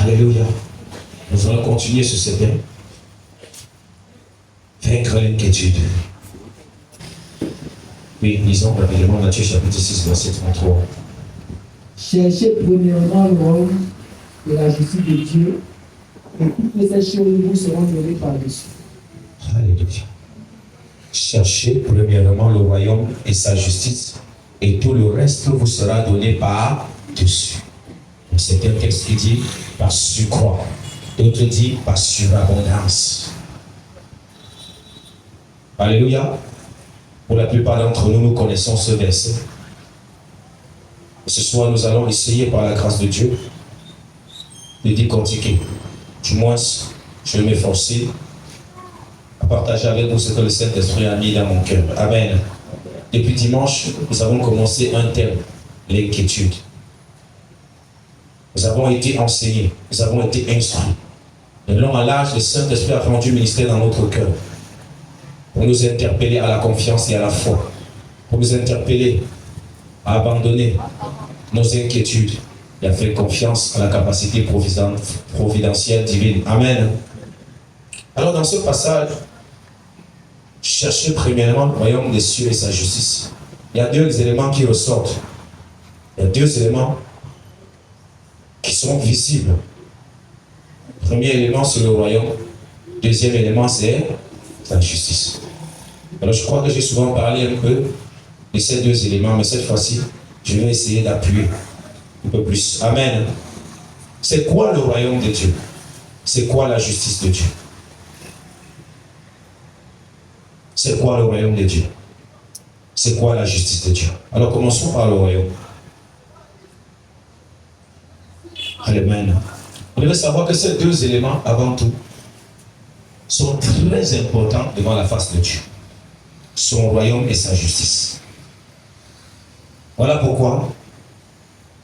Alléluia. Nous allons continuer sur ce thème. Vaincre l'inquiétude. Oui, lisons rapidement Matthieu chapitre 6, verset 33. Cherchez premièrement le royaume et la justice de Dieu, et toutes ces choses vous seront données par-dessus. Alléluia. Cherchez premièrement le royaume et sa justice, et tout le reste vous sera donné par-dessus. C'est un texte qui dit par surcroît, d'autres disent par surabondance. Alléluia. Pour la plupart d'entre nous, nous connaissons ce verset. Ce soir, nous allons essayer par la grâce de Dieu de décortiquer. Du moins, je vais m'efforcer à partager avec vous ce que le Saint-Esprit a mis dans mon cœur. Amen. Depuis dimanche, nous avons commencé un thème, l'inquiétude. Nous avons été enseignés, nous avons été instruits. De long à large, le Saint-Esprit a rendu ministère dans notre cœur pour nous interpeller à la confiance et à la foi, pour nous interpeller à abandonner nos inquiétudes et à faire confiance à la capacité providentielle divine. Amen. Alors dans ce passage, cherchez premièrement le royaume des cieux et sa justice. Il y a deux éléments qui ressortent. Il y a deux éléments qui sont visibles. Le premier élément, c'est le royaume. Le deuxième élément, c'est la justice. Alors je crois que j'ai souvent parlé un peu de ces deux éléments, mais cette fois-ci, je vais essayer d'appuyer un peu plus. Amen. C'est quoi le royaume de Dieu? C'est quoi la justice de Dieu? C'est quoi le royaume de Dieu? C'est quoi la justice de Dieu? Alors commençons par le royaume. Amen. Vous devez savoir que ces deux éléments, avant tout, sont très importants devant la face de Dieu. Son royaume et sa justice. Voilà pourquoi,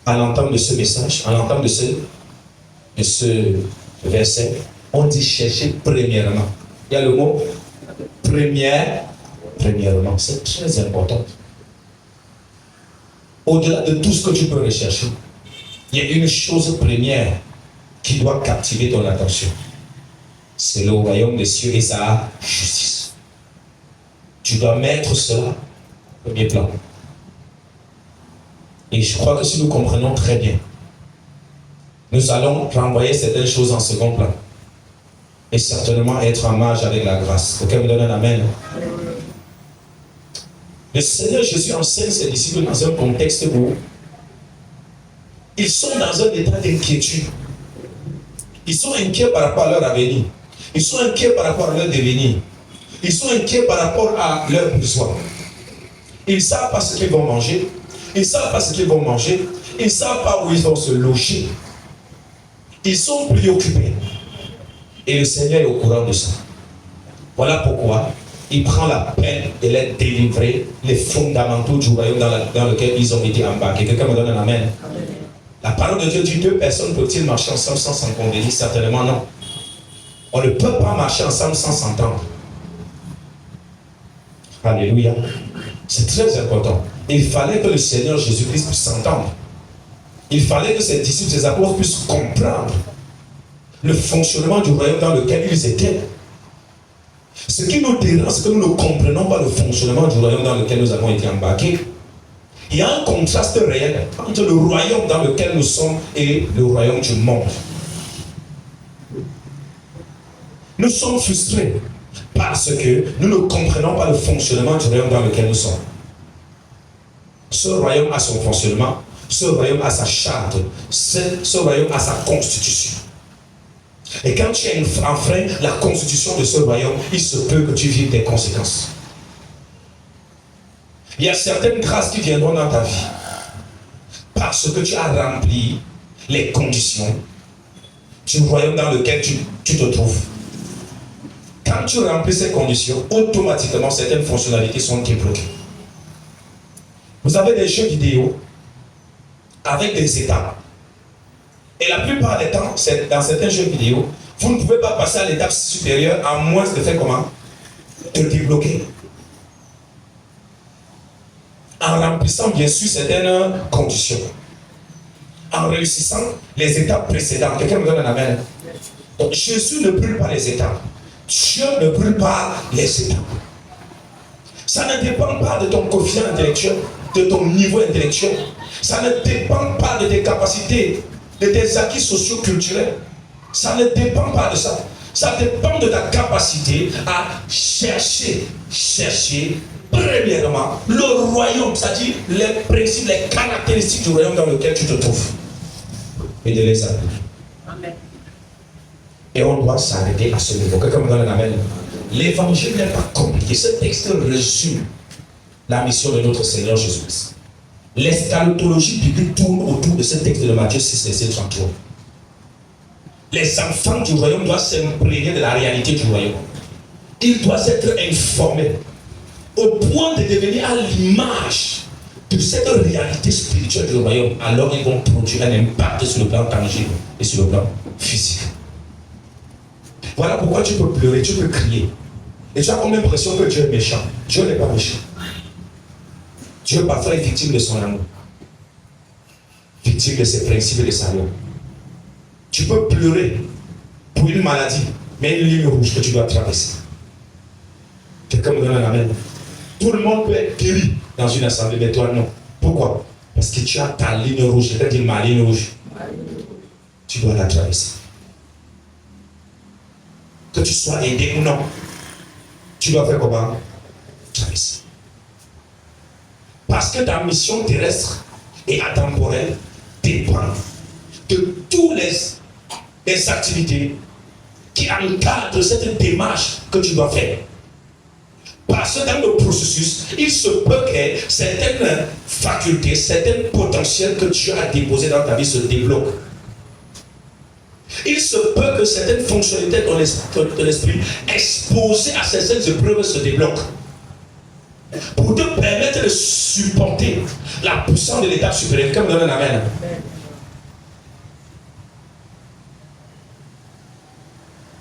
à l'entendre de ce message, à l'entendre de ce verset, on dit chercher premièrement. Il y a le mot premièrement. C'est très important. Au-delà de tout ce que tu peux rechercher, il y a une chose première qui doit captiver ton attention. C'est le royaume des cieux et sa justice. Tu dois mettre cela au premier plan. Et je crois que si nous comprenons très bien, nous allons renvoyer certaines choses en second plan. Et certainement être en marge avec la grâce. Quelqu'un me donne un amen. Le Seigneur Jésus enseigne ses disciples dans un contexte où ils sont dans un état d'inquiétude. Ils sont inquiets par rapport à leur avenir. Ils sont inquiets par rapport à leur devenir. Ils sont inquiets par rapport à leurs besoins. Ils ne savent pas ce qu'ils vont manger. Ils ne savent pas ce qu'ils vont manger. Ils ne savent pas où ils vont se loger. Ils sont préoccupés. Et le Seigneur est au courant de ça. Voilà pourquoi il prend la peine de les délivrer les fondamentaux du royaume dans lequel ils ont été embarqués. Quelqu'un me donne un amen. La parole de Dieu dit, deux personnes peuvent-ils marcher ensemble sans s'en convenir? Certainement non. On ne peut pas marcher ensemble sans s'entendre. Alléluia. C'est très important. Il fallait que le Seigneur Jésus-Christ puisse s'entendre. Il fallait que ses disciples, ses apôtres puissent comprendre le fonctionnement du royaume dans lequel ils étaient. Ce qui nous dérange, c'est que nous ne comprenons pas le fonctionnement du royaume dans lequel nous avons été embarqués. Il y a un contraste réel entre le royaume dans lequel nous sommes et le royaume du monde. Nous sommes frustrés parce que nous ne comprenons pas le fonctionnement du royaume dans lequel nous sommes. Ce royaume a son fonctionnement, ce royaume a sa charte, ce royaume a sa constitution. Et quand tu enfreins la constitution de ce royaume, il se peut que tu vives des conséquences. Il y a certaines grâces qui viendront dans ta vie parce que tu as rempli les conditions du royaume dans lequel tu te trouves. Quand tu remplis ces conditions, automatiquement certaines fonctionnalités sont débloquées. Vous avez des jeux vidéo avec des étapes. Et la plupart des temps, dans certains jeux vidéo, vous ne pouvez pas passer à l'étape supérieure à moins de faire comment? De débloquer. En remplissant bien sûr certaines conditions. en réussissant les étapes précédentes. Quelqu'un me donne un amen. Donc Jésus ne brûle pas les étapes. Dieu ne brûle pas les étapes. Ça ne dépend pas de ton quotient intellectuel, de ton niveau intellectuel. Ça ne dépend pas de tes capacités, de tes acquis socio-culturels. Ça ne dépend pas de ça. Ça dépend de ta capacité à chercher, premièrement, le royaume, c'est-à-dire les principes, les caractéristiques du royaume dans lequel tu te trouves. Et de les appliquer. Amen. Et on doit s'arrêter à ce niveau. Quelqu'un me donne un amen. L'évangile n'est pas compliqué. Ce texte résume la mission de notre Seigneur Jésus-Christ. L'eschatologie biblique tourne autour de ce texte de Matthieu 6, verset 33. Les enfants du royaume doivent s'imprégner de la réalité du royaume. Ils doivent être informés au point de devenir à l'image de cette réalité spirituelle du royaume. Alors ils vont produire un impact sur le plan tangible et sur le plan physique. Voilà pourquoi tu peux pleurer, tu peux crier. Et tu as comme l'impression que Dieu est méchant. Dieu n'est pas méchant. Dieu parfois est victime de son amour. Victime de ses principes et de sa loi. Tu peux pleurer pour une maladie, mais une ligne rouge que tu dois traverser. Quelqu'un me donne un amen. Tout le monde peut être guéri dans une assemblée, mais toi non. Pourquoi? Parce que tu as ta ligne rouge. Quelqu'un dit ma ligne rouge. Tu dois la traverser. Que tu sois aidé ou non, tu dois faire comment? Traverser. Parce que ta mission terrestre et atemporelle dépend de toutes les activités qui encadrent cette démarche que tu dois faire. Parce que dans le processus, il se peut que certaines facultés, certains potentiels que Dieu a déposés dans ta vie se débloquent. Il se peut que certaines fonctionnalités de l'esprit exposées à certaines épreuves se débloquent. Pour te permettre de supporter la puissance de l'étape supérieure. Quelqu'un me donne un amen.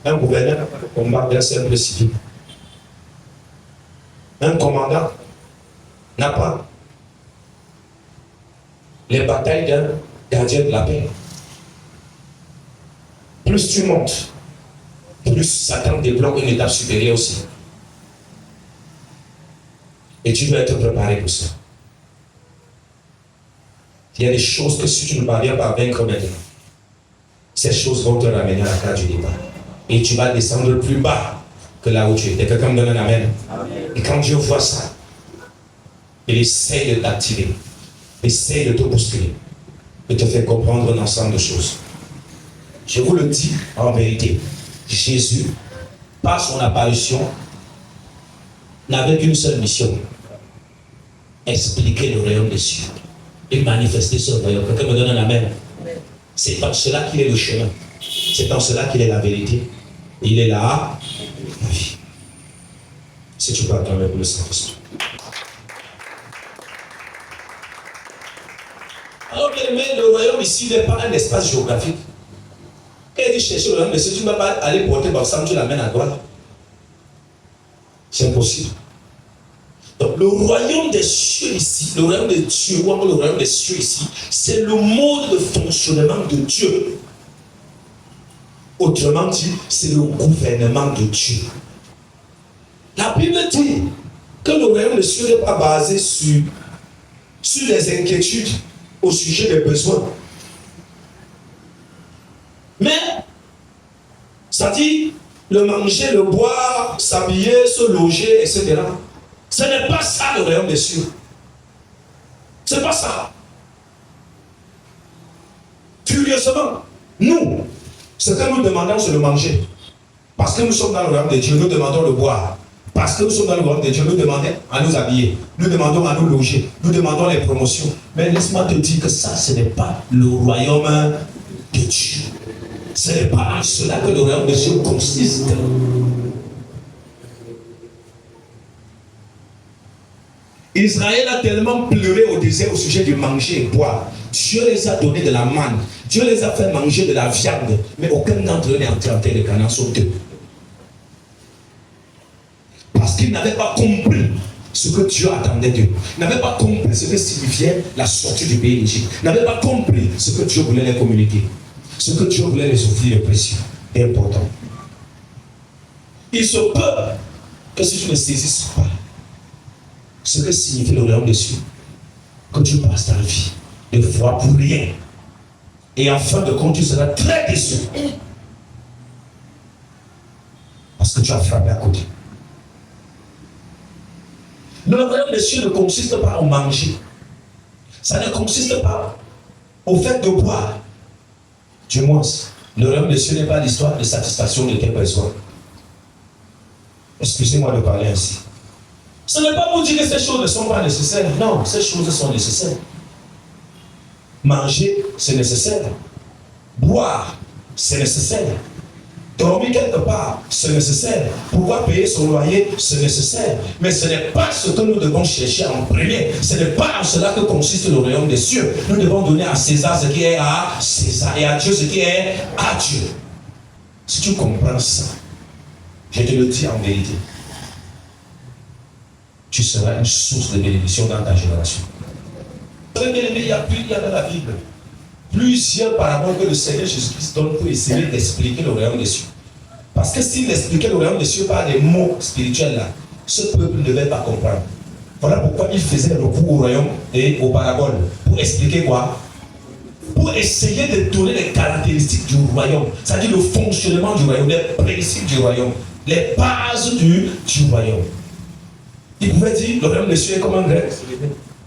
Un gouverneur n'a pas de combat d'un simple civil. Un commandant n'a pas les batailles d'un gardien de la paix. Plus tu montes, plus Satan débloque une étape supérieure aussi. Et tu dois être préparé pour ça. Il y a des choses que si tu ne parviens pas à vaincre maintenant, ces choses vont te ramener à la carte du départ. Et tu vas descendre plus bas que là où tu étais. Quelqu'un me donne un amen. Amen. Et quand Dieu voit ça, il essaye de t'activer, essaye de te bousculer, de te faire comprendre un ensemble de choses. Je vous le dis en vérité, Jésus, par son apparition, n'avait qu'une seule mission: expliquer le royaume des cieux et manifester ce royaume. Quelqu'un me donne un amen. C'est en cela qu'il est le chemin. C'est en cela qu'il est la vérité. Il est là, la vie. Si tu peux attendre pour le Saint-Esprit. Alors, bien aimé, le royaume ici n'est pas un espace géographique. Quand il dit chercher le royaume des cieux, tu ne vas pas aller porter Balsam, tu l'amènes à droite. C'est impossible. Donc, le royaume des cieux ici, le royaume des dieux, ou encore le royaume des cieux ici, c'est le mode de fonctionnement de Dieu. Autrement dit, c'est le gouvernement de Dieu. La Bible dit que le royaume des cieux n'est pas basé sur les inquiétudes au sujet des besoins. Mais, ça dit le manger, le boire, s'habiller, se loger, etc. Ce n'est pas ça le royaume des cieux. Ce n'est pas ça. Curieusement, nous, ce que nous demandons, c'est le manger. Parce que nous sommes dans le royaume de Dieu, nous demandons le boire. Parce que nous sommes dans le royaume de Dieu, nous demandons à nous habiller. Nous demandons à nous loger. Nous demandons les promotions. Mais laisse-moi te dire que ça, ce n'est pas le royaume de Dieu. Ce n'est pas en cela que le royaume de Dieu consiste. Israël a tellement pleuré au désert au sujet du manger et boire. Dieu les a donné de la manne. Dieu les a fait manger de la viande. Mais aucun d'entre eux n'est entré en terre de Canaan, sauf deux. Parce qu'ils n'avaient pas compris ce que Dieu attendait d'eux. Ils n'avaient pas compris ce que signifiait la sortie du pays d'Égypte. Ils n'avaient pas compris ce que Dieu voulait les communiquer. Ce que Dieu voulait les offrir est précieux et important. Il se peut que si tu ne saisisses pas ce que signifie le royaume des cieux, que tu passes ta vie de foi pour rien. Et en fin de compte, tu seras très déçu. Parce que tu as frappé à côté. Le royaume des cieux ne consiste pas à manger. Ça ne consiste pas au fait de boire. Du moins, le royaume des cieux n'est pas l'histoire de satisfaction de tes besoins. Excusez-moi de parler ainsi. Ce n'est pas pour dire que ces choses ne sont pas nécessaires. Non, ces choses sont nécessaires. Manger, c'est nécessaire. Boire, c'est nécessaire. Dormir quelque part, c'est nécessaire. Pouvoir payer son loyer, c'est nécessaire. Mais ce n'est pas ce que nous devons chercher en premier. Ce n'est pas en cela que consiste le royaume des cieux. Nous devons donner à César ce qui est à César et à Dieu ce qui est à Dieu. Si tu comprends ça, je te le dis en vérité, tu seras une source de bénédiction dans ta génération. Il y a dans la Bible plusieurs paraboles que le Seigneur Jésus-Christ donne pour essayer d'expliquer le royaume des cieux. Parce que s'il expliquait le royaume des cieux par des mots spirituels là, ce peuple ne devait pas comprendre. Voilà pourquoi il faisait recours au royaume et aux paraboles. Pour expliquer quoi? Pour essayer de donner les caractéristiques du royaume, c'est-à-dire le fonctionnement du royaume, les principes du royaume, les bases du royaume. Il pouvait dire le royaume des cieux est comme un grain.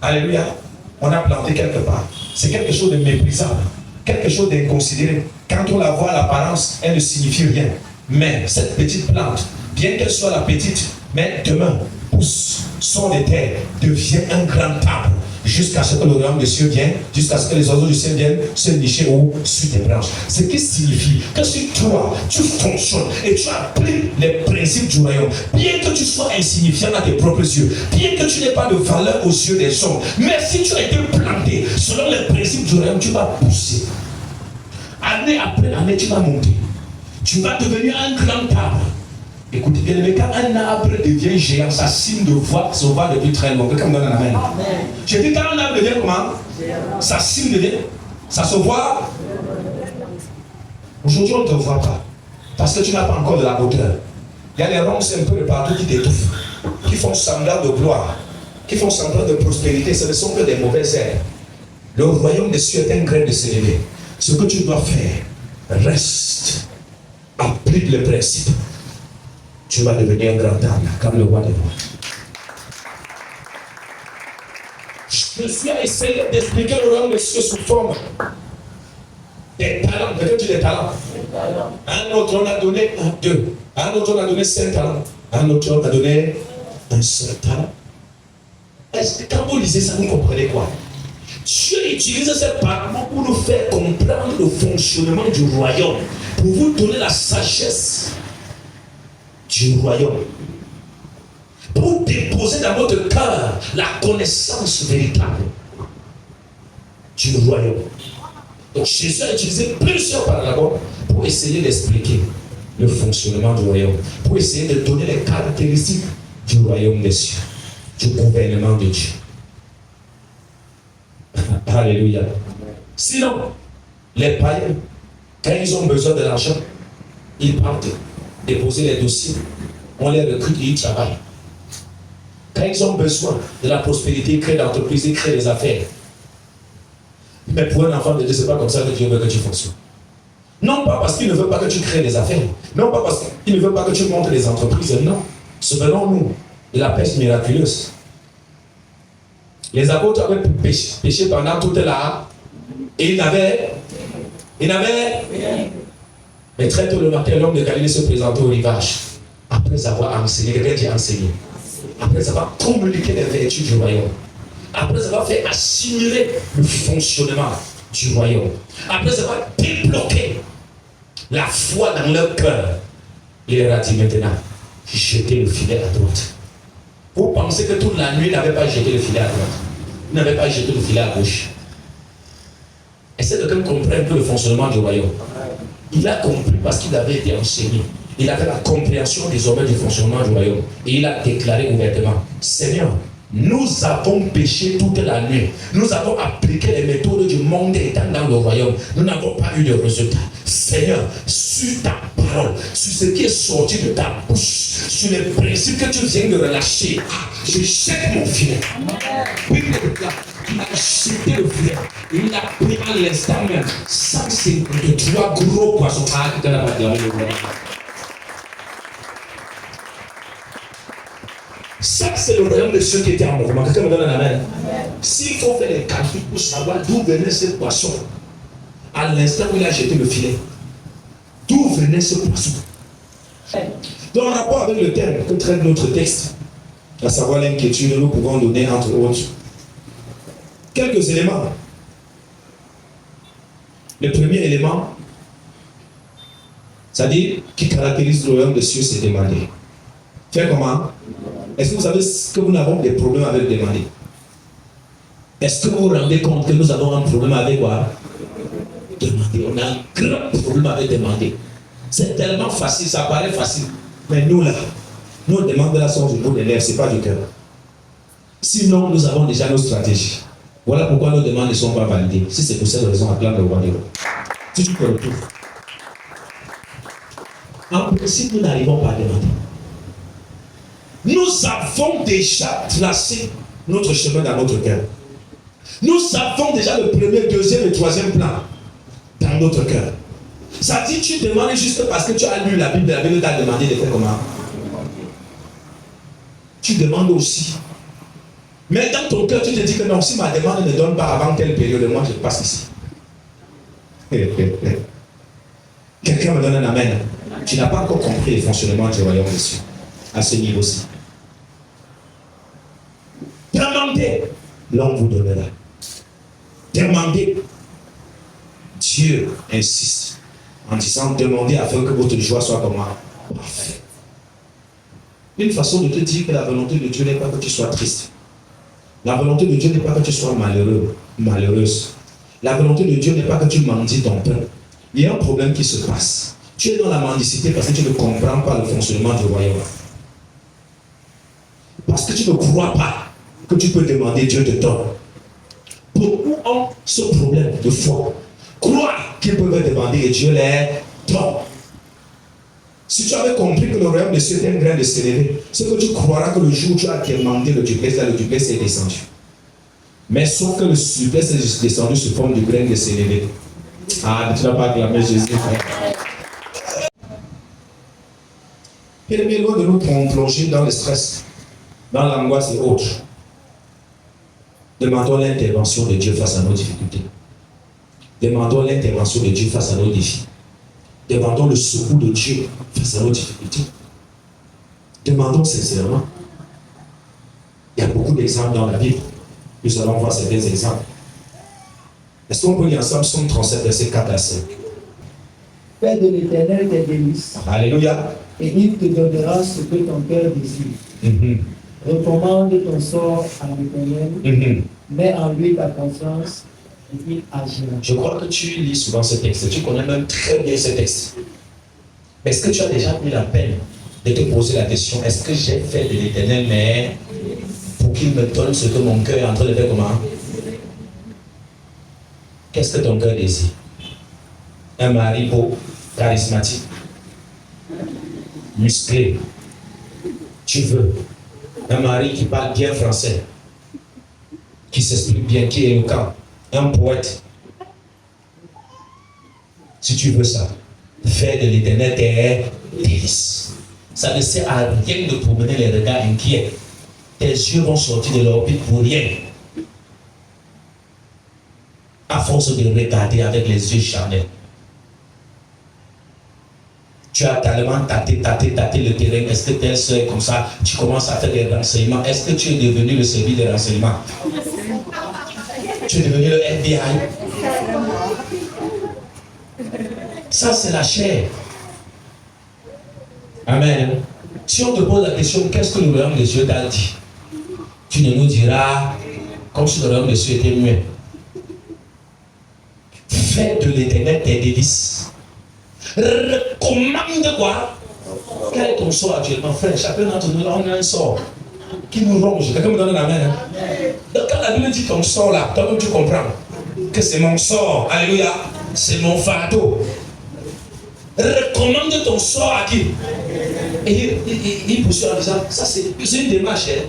Alléluia. On a planté quelque part. C'est quelque chose de méprisable, quelque chose d'inconsidéré. Quand on la voit à l'apparence, elle ne signifie rien. Mais cette petite plante, bien qu'elle soit la petite, mais demain pousse, son des terres, devient un grand arbre, jusqu'à ce que le royaume des cieux vienne, jusqu'à ce que les oiseaux du ciel viennent se nicher sur tes branches. Ce qui signifie que si toi, tu fonctionnes et tu appliques les principes du royaume, bien que tu sois insignifiant à tes propres yeux, bien que tu n'aies pas de valeur aux yeux des hommes, mais si tu as été planté selon les principes du royaume, tu vas pousser. Année après année, tu vas monter. Tu vas devenir un grand arbre. Écoutez bien, mais quand un arbre devient géant, sa cime se voit depuis très longtemps. Quelqu'un me donne la main. Je dis, quand un arbre devient comment? Sa cime devient. Ça se voit. Aujourd'hui, on ne te voit pas. Parce que tu n'as pas encore de la hauteur. Il y a les ronces un peu de partout qui t'étouffent, qui font semblant de gloire, qui font semblant de prospérité. Ce ne sont que des mauvaises herbes. Le royaume des cieux est un grain de s'élever. Ce que tu dois faire, reste, applique le principe. Tu vas devenir un grand arbre, comme le roi des rois. Je me suis essayé d'expliquer le royaume des cieux sous forme des talents. Peut-être des talents. Un autre, on a donné 2. Un autre, on a donné 5 talents. Un autre, on a donné un seul talent. Est-ce que quand vous lisez ça, vous comprenez quoi? Dieu utilise ces paroles pour nous faire comprendre le fonctionnement du royaume, pour vous donner la sagesse du royaume, pour déposer dans votre cœur la connaissance véritable du royaume. Donc Jésus a utilisé plusieurs paraboles pour essayer d'expliquer le fonctionnement du royaume, pour essayer de donner les caractéristiques du royaume des cieux, du gouvernement de Dieu. Alléluia. Sinon, les païens, quand ils ont besoin de l'argent, ils partent déposer les dossiers, on les recrute et ils travaillent. Quand ils ont besoin de la prospérité, ils créent l'entreprise, ils créent des affaires. Mais pour un enfant de Dieu, ce n'est pas comme ça que Dieu veut que tu fonctionnes. Non pas parce qu'il ne veut pas que tu crées des affaires, non pas parce qu'il ne veut pas que tu montes des entreprises, non. Souvenons-nous de la pêche miraculeuse. Les apôtres avaient péché pendant toute la... Et ils n'avaient... Mais très tôt le matin, l'homme de Galilée se présentait au rivage. Après avoir enseigné, quelqu'un dit enseigné. Après avoir communiqué les vertus du royaume. Après avoir fait assimiler le fonctionnement du royaume. Après avoir débloqué la foi dans leur cœur. Il leur a dit maintenant, jetez le filet à droite. Vous pensez que toute la nuit, il n'avait pas jeté le filet à droite. Il n'avait pas jeté le filet à gauche. Essaie de comprendre un peu le fonctionnement du royaume. Il a compris parce qu'il avait été enseigné. Il avait la compréhension désormais du fonctionnement du royaume. Et il a déclaré ouvertement, Seigneur, nous avons péché toute la nuit. Nous avons appliqué les méthodes du monde étant dans le royaume. Nous n'avons pas eu de résultat. Seigneur, sur ta parole, sur ce qui est sorti de ta bouche, sur les principes que tu viens de relâcher, je jette mon filet. Il a jeté le filet. Il a pris à l'instant même 153 gros poissons. Ça, c'est le royaume de ceux qui étaient en mouvement. Quelqu'un me donne un amen. S'il faut faire les calculs pour savoir d'où venait ce poisson, à l'instant où il a jeté le filet, d'où venait ce poisson? Dans le rapport avec le thème que traite notre texte, à savoir l'inquiétude, nous pouvons donner entre autres quelques éléments. Le premier élément, c'est-à-dire qui caractérise le royaume des cieux, c'est demander. Faire comment? Est-ce que vous savez que nous avons des problèmes avec demander? Est-ce que vous vous rendez compte que nous avons un problème avec quoi? Demander. On a un grand problème avec demander. C'est tellement facile, ça paraît facile. Mais nous là, nos demandes là sont du bout des lèvres, ce n'est pas du cœur. Sinon, nous avons déjà nos stratégies. Voilà pourquoi nos demandes ne sont pas validées. Si c'est pour cette raison, acclame le roi des rois. Si tu te retrouves. En principe, nous n'arrivons pas à demander. Nous avons déjà tracé notre chemin dans notre cœur. Nous avons déjà le premier, deuxième et troisième plan dans notre cœur. Ça dit, tu demandes juste parce que tu as lu la Bible t'a demandé de faire comment? Tu demandes aussi. Mais dans ton cœur, tu te dis que non, si ma demande ne donne pas avant telle période, moi je passe ici. Quelqu'un me donne un amen. Tu n'as pas encore compris le fonctionnement du royaume des cieux à ce niveau-ci. Demandez, l'homme vous donnera. Demandez. Dieu insiste en disant demandez afin que votre joie soit comment? Parfaite. Une façon de te dire que la volonté de Dieu n'est pas que tu sois triste. La volonté de Dieu n'est pas que tu sois malheureux, malheureuse. La volonté de Dieu n'est pas que tu mendies ton pain. Il y a un problème qui se passe. Tu es dans la mendicité parce que tu ne comprends pas le fonctionnement du royaume. Parce que tu ne crois pas que tu peux demander, Dieu te donne. Beaucoup ont ce problème de foi. Croire qu'ils peuvent demander et Dieu les donne. Si tu avais compris que le royaume de Dieu est en train de s'élever, c'est que tu croiras que le jour où tu as demandé le duplex, là, le duplex est descendu. Mais sauf que le duplex est descendu sous forme de graine de s'élever. Ah, tu n'as pas acclamé Jésus. Il est bien loin de nous plonger dans le stress, dans l'angoisse et autres. Demandons l'intervention de Dieu face à nos difficultés. Demandons l'intervention de Dieu face à nos défis. Demandons le secours de Dieu face à nos difficultés. Demandons sincèrement. Il y a beaucoup d'exemples dans la Bible. Nous allons voir certains exemples. Est-ce qu'on peut lire ensemble Psaume 37, verset 4 à 5? Fais de l'Éternel tes délices. Alléluia. Et il te donnera ce que ton cœur désire. Recommande ton sort à l'Éternel. Mets en lui ta confiance et il agira. Je crois que tu lis souvent ce texte. Tu connais même très bien ce texte. Est-ce que tu as déjà pris la peine de te poser la question, est-ce que j'ai fait de l'Éternel, mais pour qu'il me donne ce que mon cœur est en train de faire comment? Qu'est-ce que ton cœur désire? Un mari beau, charismatique, musclé. Tu veux un mari qui parle bien français, qui s'exprime bien, qui est éloquent, un poète. Si tu veux ça, fais de l'Éternel tes délices. Ça ne sert à rien de promener les regards inquiets. Tes yeux vont sortir de l'orbite pour rien. À force de regarder avec les yeux charnels. Tu as tellement tâté le terrain. Est-ce que tes soeurs comme ça, tu commences à faire des renseignements? Est-ce que tu es devenu le service des renseignements? Tu es devenu le FBI? Ça, c'est la chair. Amen. Si on te pose la question, qu'est-ce que le royaume de Dieu t'a dit? Tu ne nous diras comme si le royaume de Dieu était muet. Fais de l'Éternel tes délices. Recommande quoi? Quel est ton sort actuellement, frère? Chacun d'entre nous, on a un sort. qui nous ronge. Quelqu'un me donne un amen. Hein? Donc quand la Bible dit ton sort là, toi-même tu comprends que c'est mon sort. Alléluia. C'est mon fardeau. Recommande ton sort à qui? Et il poursuit en disant, ça c'est une démarche. Hein?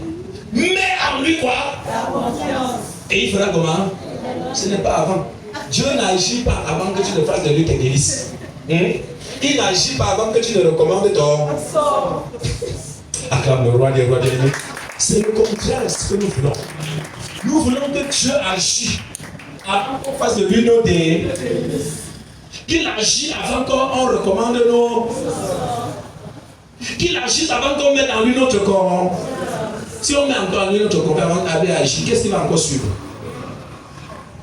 Mais en lui quoi? Et il fera comment? Ce n'est pas avant. Dieu n'agit pas avant que tu ne fasses de lui tes délices. Il n'agit pas avant que tu ne recommandes ton sort. Acclame le roi des rois des rois. C'est le contraire de ce que nous voulons. Nous voulons que Dieu agisse avant qu'on fasse de lui nos délices. Qu'il agisse avant qu'on recommande nos. Qu'il agisse avant qu'on mette en lui notre corps. Si on met encore en lui notre corps avant qu'il agisse, qu'est-ce qu'il va encore suivre?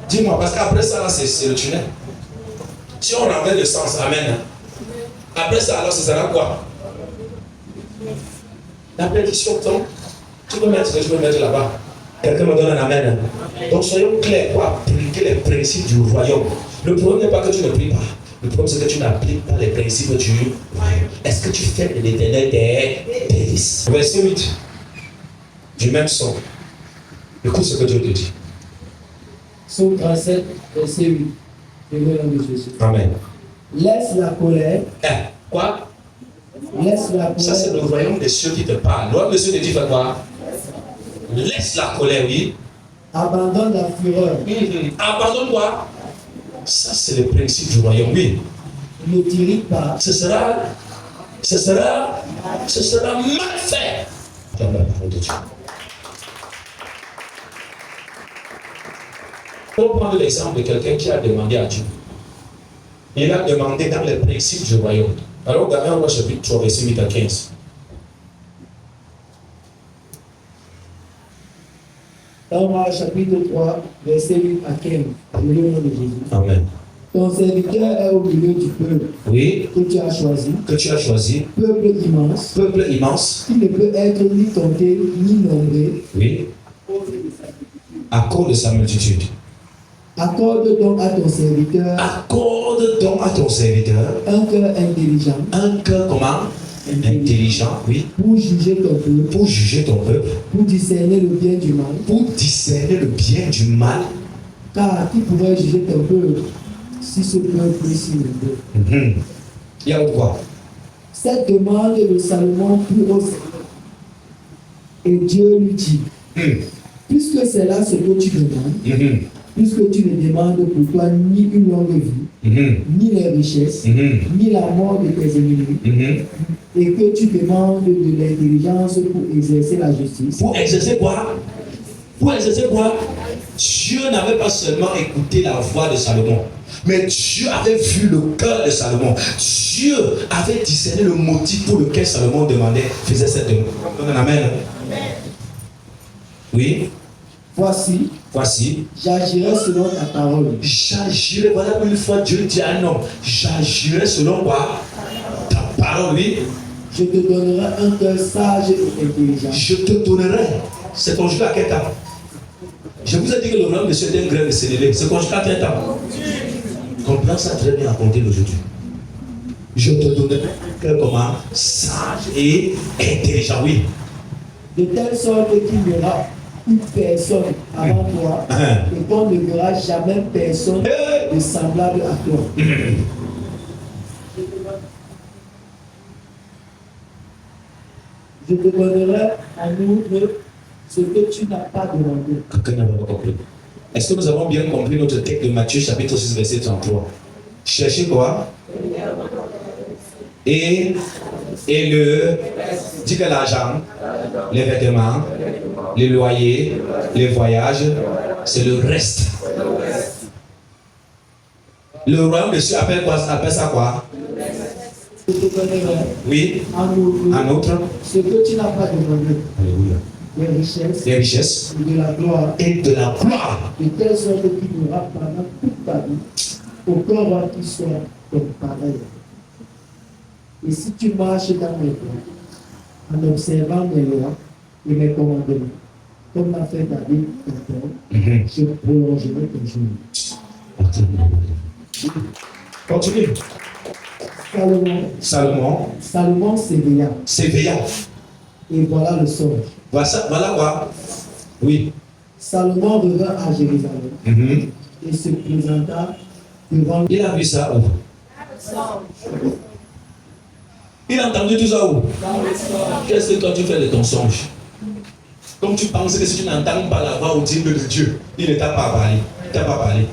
Dis-moi, parce qu'après ça, là, c'est le tunnel. Si on ramène le sens, amen. Après ça, alors, ce sera quoi? La perdition, donc, tu peux mettre ce que je peux mettre là-bas. Quelqu'un me donne un amen. Donc, soyons clairs pour appliquer les principes du royaume. Le problème n'est pas que tu ne pries pas. Le problème, c'est que tu n'appliques pas les principes du royaume. Est-ce que tu fais de l'éternel des délices? Verset 8. Du même son. Écoute ce que Dieu te dit. Psaume 37, verset 8. Le nom de Jésus. Amen. Laisse la colère. Quoi? Laisse la colère. Ça, c'est le royaume des cieux qui te parle. Le royaume des cieux te dit, fais quoi? Laisse la colère, oui. Abandonne la fureur. Abandonne quoi? Ça, c'est le principe du royaume, oui. Ne t'irrite pas. Ce sera mal fait. J'aime la parole de Dieu. On va prendre l'exemple de quelqu'un qui a demandé à Dieu. Il a demandé dans les principes du royaume. Alors, regardez en chapitre 3, verset 8 à 15. Dans Marc chapitre 3, verset 8 à 15. Le nom de Jésus. Amen. Ton serviteur est au milieu du peuple. Oui. Que tu as choisi. Que tu as choisi. Peuple immense. Peuple immense. Qui ne peut être ni compté ni nombré. Oui. À cause de sa multitude. Accorde donc à ton serviteur. Accorde donc à ton serviteur. Un cœur intelligent. Un cœur comment? Intelligent, oui. Pour juger ton peuple. Pour juger ton peuple. Pour discerner le bien du mal. Pour discerner le bien du mal. Car qui pourrait juger ton peuple si ce peuple est si nombreux? Il y a quoi? Cette demande de Salomon fut au Seigneur. Et Dieu lui dit, puisque c'est là ce que tu demandes, puisque tu ne demandes pour toi ni une longue vie, ni les richesses, ni la mort de tes ennemis, et que tu demandes de l'intelligence pour exercer la justice. Pour exercer quoi? Pour exercer quoi? Dieu n'avait pas seulement écouté la voix de Salomon, mais Dieu avait vu le cœur de Salomon. Dieu avait discerné le motif pour lequel Salomon faisait cette demande. Amen. Oui. Voici, j'agirai selon ta parole. J'agirai, voilà une fois Dieu dit à un homme, j'agirai selon quoi? Ta parole, oui. Je te donnerai un cœur sage et intelligent. Je te donnerai. C'est conjugué à quel temps? Je vous ai dit que le royaume de Dieu est un grain de sénévé. C'est conjugué à quel temps? Comprends ça très bien à compter d'aujourd'hui. Je te donnerai un cœur comment? Sage et intelligent, oui. De telle sorte qu'il n'y aura une personne avant toi et qu'on ne verra jamais personne de semblable à toi. Je te donnerai en outre ce que tu n'as pas demandé. Quelqu'un n'a pas compris. Est-ce que nous avons bien compris notre texte de Matthieu chapitre 6 verset 33? Cherchez quoi? Et dit que l'argent, les vêtements, les loyers, les voyages, c'est le reste. Le royaume de Dieu appelle ça quoi? Je te donnerai Oui. en outre ce que tu n'as pas demandé. Alléluia. Les richesses et de la gloire. Et de la gloire. De telle sorte qu'il n'y aura pendant toute ta vie aucun roi qui soit ton pareil. Et si tu marches dans mes voies, en observant mes lois et mes commandements, comme l'a fait David, ton père, je prolongerai tes jours. Continue. Salomon s'éveilla. Et voilà le songe. Voilà quoi? Oui. Salomon revint à Jérusalem Mhm. et se présenta devant. Il a vu ça où? Il a entendu tout ça où? Qu'est-ce que toi tu fais de ton songe? Comme tu penses que si tu n'entends pas la voix audible de Dieu, il ne t'a pas parlé. Il t'a pas parlé.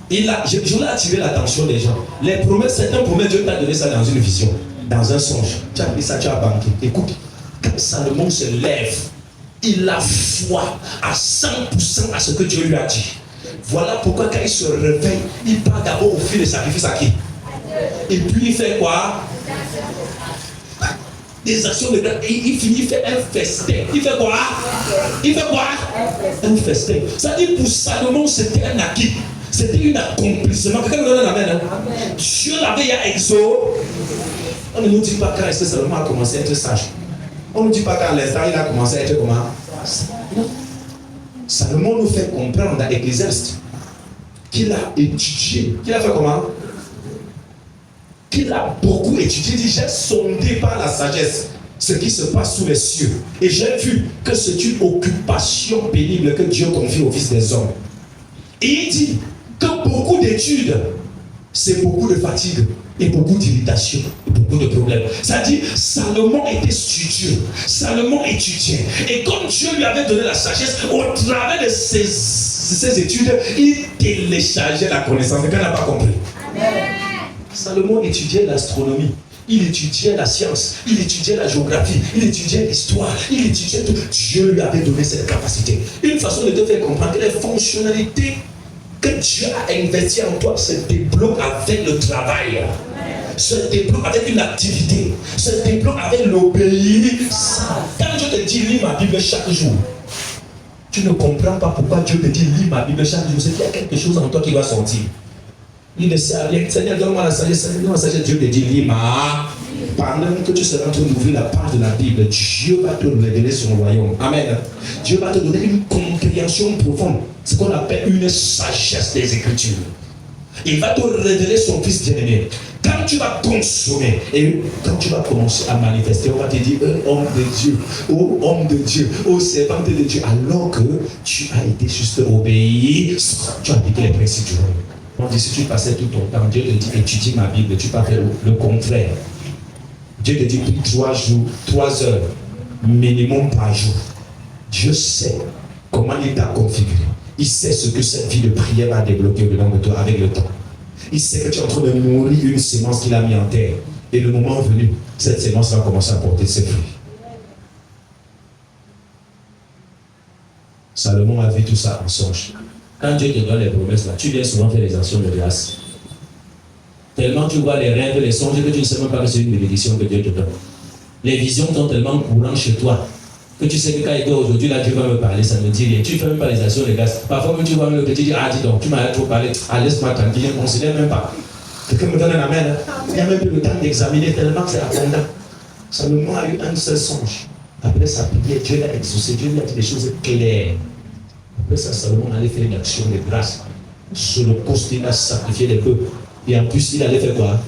Je voulais attirer l'attention des gens. Les promesses, certaines promesses, Dieu t'a donné ça dans une vision, dans un songe. Tu as pris ça, tu as banqué. Écoute, quand Salomon se lève, il a foi à 100% à ce que Dieu lui a dit. Voilà pourquoi quand il se réveille, il part d'abord offrir le sacrifice à qui? Et puis il fait quoi? Des actions de grâce. Et il finit, il fait un festin. Il fait quoi? Il fait quoi? Un festin. Ça dit pour Salomon, c'était un acquis. C'était un accomplissement. Quelqu'un me donne un amen. Dieu l'avait à Exode. On ne nous dit pas quand est-ce que Salomon a commencé à être sage. On ne nous dit pas quand l'instant il a commencé à être comment? Non. Salomon nous fait comprendre dans l'Ecclésiaste qu'il a étudié. Qu'il a fait comment? Qu'il a beaucoup étudié. Il dit, j'ai sondé par la sagesse ce qui se passe sous les cieux. Et j'ai vu que c'est une occupation pénible que Dieu confie au Fils des hommes. Et il dit que beaucoup d'études, c'est beaucoup de fatigue et beaucoup d'irritation et beaucoup de problèmes. Ça dit, Salomon était studieux, Salomon étudiait. Et comme Dieu lui avait donné la sagesse, au travers de ses études, il téléchargeait la connaissance. Quelqu'un n'a pas compris. Amen. Salomon étudiait l'astronomie, il étudiait la science, il étudiait la géographie, il étudiait l'histoire, il étudiait tout. Dieu lui avait donné cette capacité. Une façon de te faire comprendre que les fonctionnalités que Dieu a investies en toi se débloquent avec le travail, se débloquent avec une activité, se débloquent avec l'obéissance. Quand Dieu te dit lis ma Bible chaque jour, tu ne comprends pas pourquoi Dieu te dit lis ma Bible chaque jour. C'est qu'il y a quelque chose en toi qui va sortir. Il ne sait rien. Seigneur, donne-moi la sagesse. Donne-moi la sagesse. Dieu te dit, Lima. Pendant que tu seras en train d'ouvrir la page de la Bible, Dieu va te révéler son royaume. Amen. Dieu va te donner une compréhension profonde. Ce qu'on appelle une sagesse des Écritures. Il va te révéler son Fils bien-aimé. Quand tu vas consommer et quand tu vas commencer à manifester, on va te dire, homme de Dieu, oh homme de Dieu, oh servante de Dieu, alors que tu as été juste obéi, tu as appliqué les principes du royaume. On dit, si tu passais tout ton temps, Dieu te dit, étudie ma Bible, tu vas faire le contraire. Dieu te dit, prie 3 jours, 3 heures, minimum par jour. Dieu sait comment il t'a configuré. Il sait ce que cette vie de prière va débloquer dedans de toi avec le temps. Il sait que tu es en train de nourrir une sémence qu'il a mis en terre. Et le moment venu, cette sémence va commencer à porter ses fruits. Salomon a vu tout ça en songe. Quand Dieu te donne les promesses là, tu viens souvent faire les actions de grâce. Tellement tu vois les rêves, les songes que tu ne sais même pas que c'est une bénédiction que Dieu te donne. Les visions sont tellement courantes chez toi que tu sais que quand il dit aujourd'hui là Dieu va me parler, ça ne dit rien. Tu ne fais même pas les actions de grâce. Parfois même tu vois même le petit dire, ah dis donc, tu m'as trop parlé, ah laisse-moi tranquille, je ne considère même pas. Quelqu'un me donne un amen. Il n'y a même plus le temps d'examiner tellement c'est abondant. Salomon a eu un seul songe. Après sa prière, Dieu l'a exaucé, Dieu lui a dit des choses claires. Après ça, Salomon allait faire une action de grâce. Sur le poste, il a sacrifié les peuples. Et en plus, il allait faire quoi?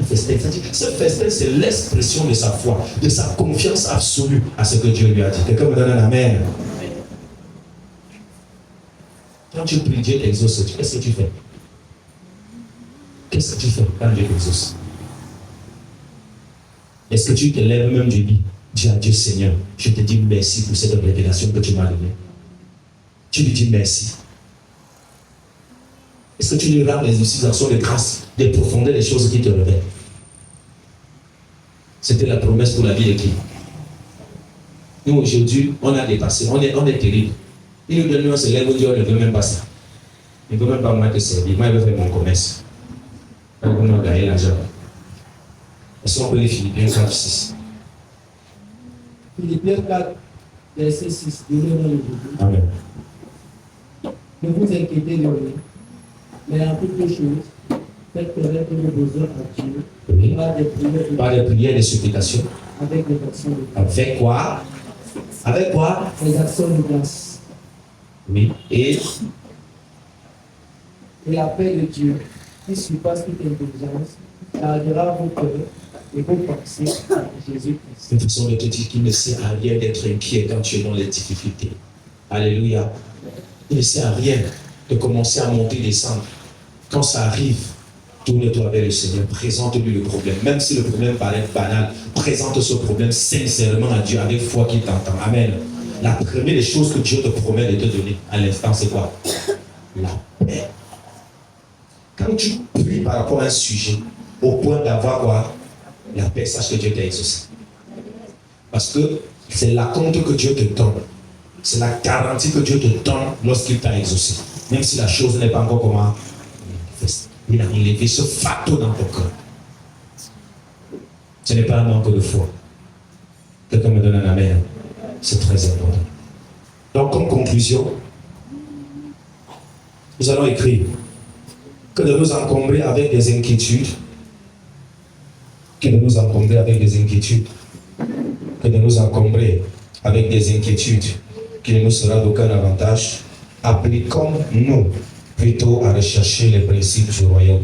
Un festin. Ce festin, c'est l'expression de sa foi, de sa confiance absolue à ce que Dieu lui a dit. Quelqu'un me donne un amen. Quand tu pries, Dieu t'exauce. Qu'est-ce que tu fais? Qu'est-ce que tu fais quand Dieu t'exauce? Est-ce que tu te lèves même du lit? Dis à Dieu, Seigneur, je te dis merci pour cette révélation que tu m'as donnée. Tu lui dis merci. Est-ce que tu lui rends les utilisations de grâce, des profondeurs, des choses qui te révèlent? C'était la promesse pour la vie de qui? Nous aujourd'hui, on a dépassé, on est terrible. Il nous donne un célèbre, on dit on ne veut même pas ça. Il ne veut même pas moi te servir, moi je veux faire mon commerce. On va gagner l'argent. Est-ce qu'on peut les Philippiens 4, 6? Philippiens 4, verset 6. Amen. Ne vous inquiétez de rien, mais en toutes choses, faites connaître vos besoins à Dieu, Oui. par des prières et des supplications. avec les actions de grâce. Avec quoi? Avec quoi? Les actions de grâce. Oui. Et la paix de Dieu, qui surpasse toute intelligence, gardera vos cœurs il faut penser à Jésus-Christ. Une façon de te dire qu'il ne sert à rien d'être inquiet quand tu es dans les difficultés. Alléluia. Il ne sert à rien de commencer à monter et descendre. Quand ça arrive, tourne-toi vers le Seigneur, présente-lui le problème. Même si le problème paraît banal, présente ce problème sincèrement à Dieu, avec foi qu'il t'entend. Amen. La première des choses que Dieu te promet de te donner à l'instant, c'est quoi? La paix. Quand tu pries par rapport à un sujet, au point d'avoir quoi? La paix, sache que Dieu t'a exaucé. Parce que c'est la compte que Dieu te donne. C'est la garantie que Dieu te donne lorsqu'il t'a exaucé. Même si la chose n'est pas encore comment manifeste. Il a enlevé ce fardeau dans ton cœur. Ce n'est pas un manque de foi. Quelqu'un me donne un amen. C'est très important. Donc, comme conclusion, nous allons écrire que de nous encombrer avec des inquiétudes, que de nous encombrer avec des inquiétudes, que de nous encombrer avec des inquiétudes qui ne nous sera d'aucun avantage, appliquons-nous plutôt à rechercher les principes du royaume.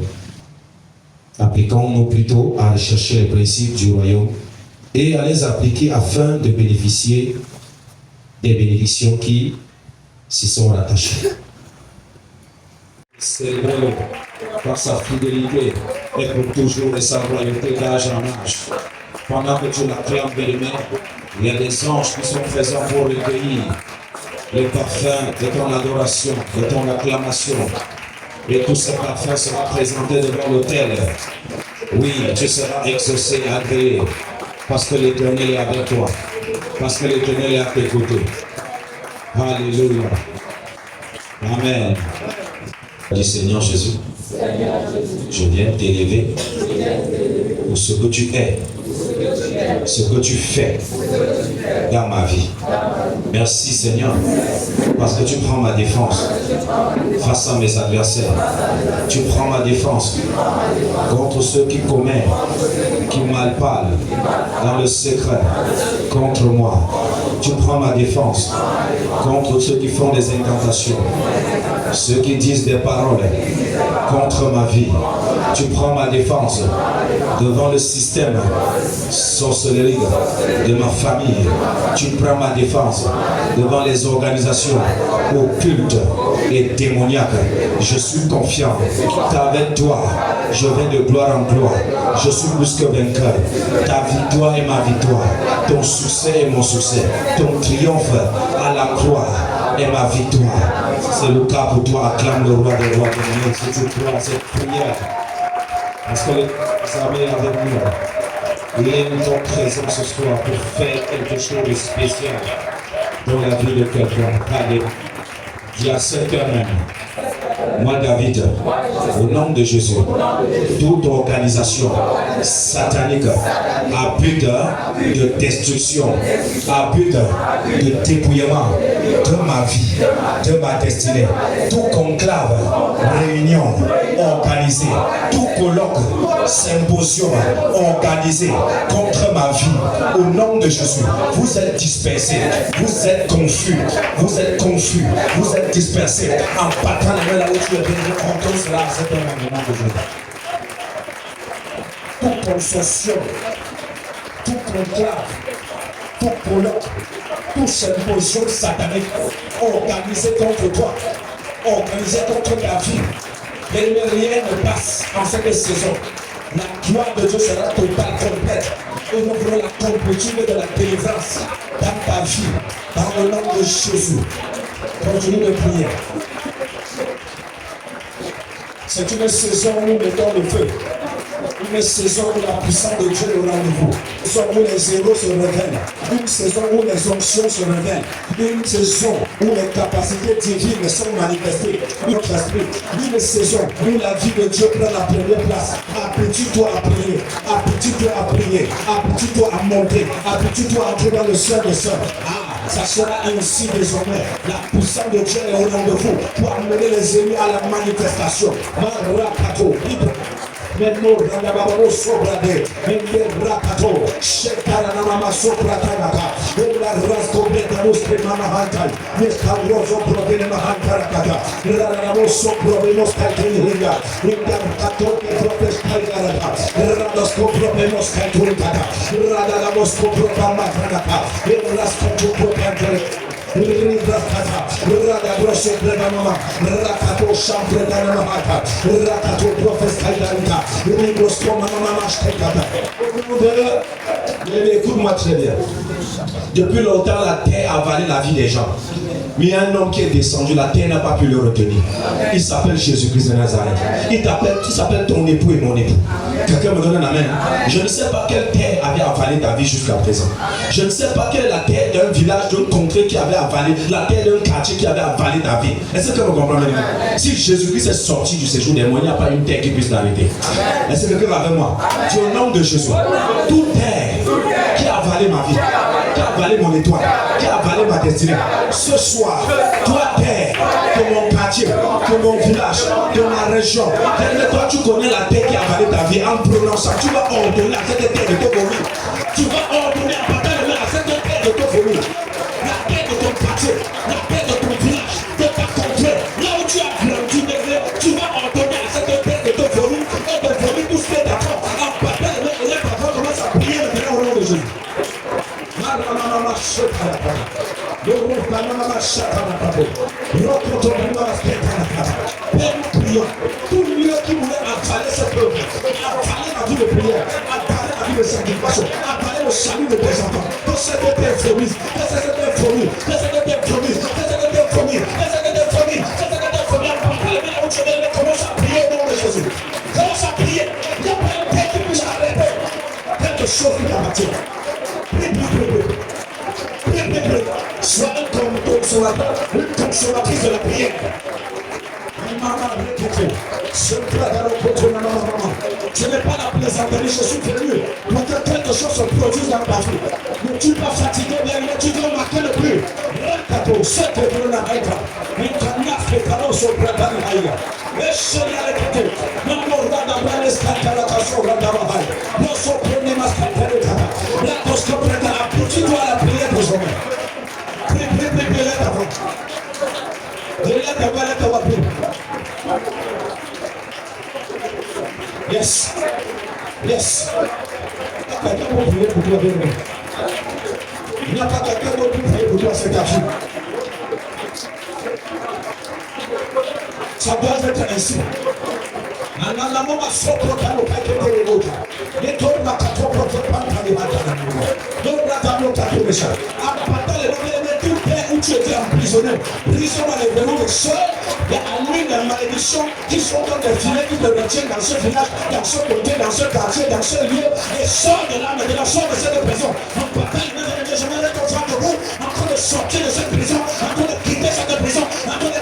Appliquons-nous plutôt à rechercher les principes du royaume et à les appliquer afin de bénéficier des bénédictions qui s'y sont rattachées. Célébrons-le par sa fidélité et pour toujours et sa royauté d'âge en âge. Pendant que tu l'acclames, bien-aimé, il y a des anges qui sont présents pour recueillir le parfum de ton adoration, de ton acclamation. Et tout ce parfum sera présenté devant l'autel. Oui, tu seras exaucé, agréé, parce que l'Éternel est avec toi, parce que l'Éternel est à tes côtés. Alléluia. Amen. Du Seigneur Jésus, je viens t'élever pour ce que tu es, ce que tu fais dans ma vie. Merci Seigneur, parce que tu prends ma défense face à mes adversaires. Tu prends ma défense contre ceux qui commettent, qui mal parlent dans le secret contre moi. Tu prends ma défense contre ceux qui font des incantations, ceux qui disent des paroles contre ma vie. Tu prends ma défense devant le système sorcellerie de ma famille. Tu prends ma défense devant les organisations occultes et démoniaques. Je suis confiant qu'avec toi, je vais de gloire en gloire. Je suis plus que vainqueur. Ta victoire est ma victoire. Ton succès est mon succès. Ton triomphe à la croix est ma victoire. C'est le cas pour toi. Acclame le roi des rois. Si tu crois à cette prière, parce que les amis avec nous, il est ton présent ce soir pour faire quelque chose de spécial dans la vie de quelqu'un. Allez, il y a 7 heures même. Moi, David, au nom de Jésus, toute organisation satanique à but de destruction, à but de dépouillement de ma vie, de ma destinée, tout conclave, réunion organisée, tout colloque, symposium organisé contre ma vie, au nom de Jésus, vous êtes dispersés, vous êtes confus, vous êtes confus, vous êtes dispersés en battant la main là où tu es venu, on cela à cet moment de Jésus. Toute consortium, tout conclave, tout colloque, tout symposium satanique organisé contre toi, organisé contre ta vie. Mais rien ne passe en cette saison. La gloire de Dieu sera totale, complète. Et nous voulons la complétude de la délivrance dans ta vie, dans le nom de Jésus. Continue de prier. C'est une saison où nous mettons le feu. Une saison où la puissance de Dieu est au rendez-vous. Une saison où les héros se révèlent. Une saison où les onctions se révèlent. Une saison où les capacités divines sont manifestées. Notre esprit. Une saison où la vie de Dieu prend la première place. Habitue-toi à prier. Habitue-toi à prier. Habitue-toi à monter. Habitue-toi à entrer dans le ciel des cieux. Ça sera ainsi désormais. La puissance de Dieu est au rendez-vous pour amener les ennemis à la manifestation. Menno randababo sobrade mende rakato shekarana Écoute-moi très bien. Depuis longtemps, la terre a avalé la vie des gens. Mais il y a un homme qui est descendu, la terre n'a pas pu le retenir. Il s'appelle Jésus-Christ de Nazareth. Il s'appelle ton époux et mon époux. Quelqu'un me donne un amen. Je ne sais pas quelle terre avait avalé ta vie jusqu'à présent. Je ne sais pas quelle est la terre d'un village, d'une contrée qui avait avalé, la terre d'un quartier qui avait avalé ta vie. Est-ce que vous comprenez? Si Jésus-Christ est sorti du séjour des morts, il n'y a pas une terre qui puisse l'arrêter. Est-ce que quelqu'un va avec moi? Tu es au nom de Jésus. Toute terre qui a avalé ma vie, qui a avalé mon étoile, qui a avalé ma destinée, ce soir, toi terre, de mon quartier, de mon village, de ma région, toi tu connais la terre qui a avalé ta vie, en prononçant, tu vas ordonner à cette terre de te vomir. Tu vas ordonner à partir de à cette terre de te vomir. La terre de ton quartier, la terre de ton village, de ta contrée, là où tu as grandi, tu vas ordonner à cette terre de te vomir et de vomir tout ce qui est d'accord. En partir de là, élève ta voix, commence à prier maintenant au nom de Jésus. Tout lieu qui voulait avaler ce peuple, avaler la vie de prière, avaler la vie de sanctification, avaler le salut de tes enfants, que cette terre frémisse, que cette terre frémisse, que cette terre frémisse, que cette terre frémisse, que cette terre frémisse, que cette terre frémisse, commence à prier au nom de Jésus. Commence à prier. Il n'y a pas un terre qui puisse arrêter quelque chose qui t'appartient. Sois un consommateur, une consommatrice de la prière. Ce n'est pas la plaisanterie, je suis venu pour que quelque chose se produise dans ta vie. Ne tu pas fatigué, mais tu dois marquer le plus. Rakato, c'est que vous n'avez pas. Mais quand il y a fait cadeau sur le plan d'Aïa, et je l'ai arrêté. Non, non, regarde, les scatalacations, regarde, non, son premier masque, la tosco prête tu dois la prière pour jamais. Prie, let avant. Let avoir pris. Yes. Yes. Il n'y a pas quelqu'un pour prier pour toi, bien. Il n'y a pas quelqu'un pour prier pour toi, c'est ta vie. Ça doit être ainsi. Où tu étais emprisonné, prison dans les verrous de sœurs, il y a une des malédictions qui sont comme des filets qui te retiennent dans ce village, dans ce côté, dans ce quartier, dans ce lieu, et sors de là, maintenant, sors de cette prison. En partant, je me retrouve en train de sortir de cette prison, en train de quitter cette prison, en train de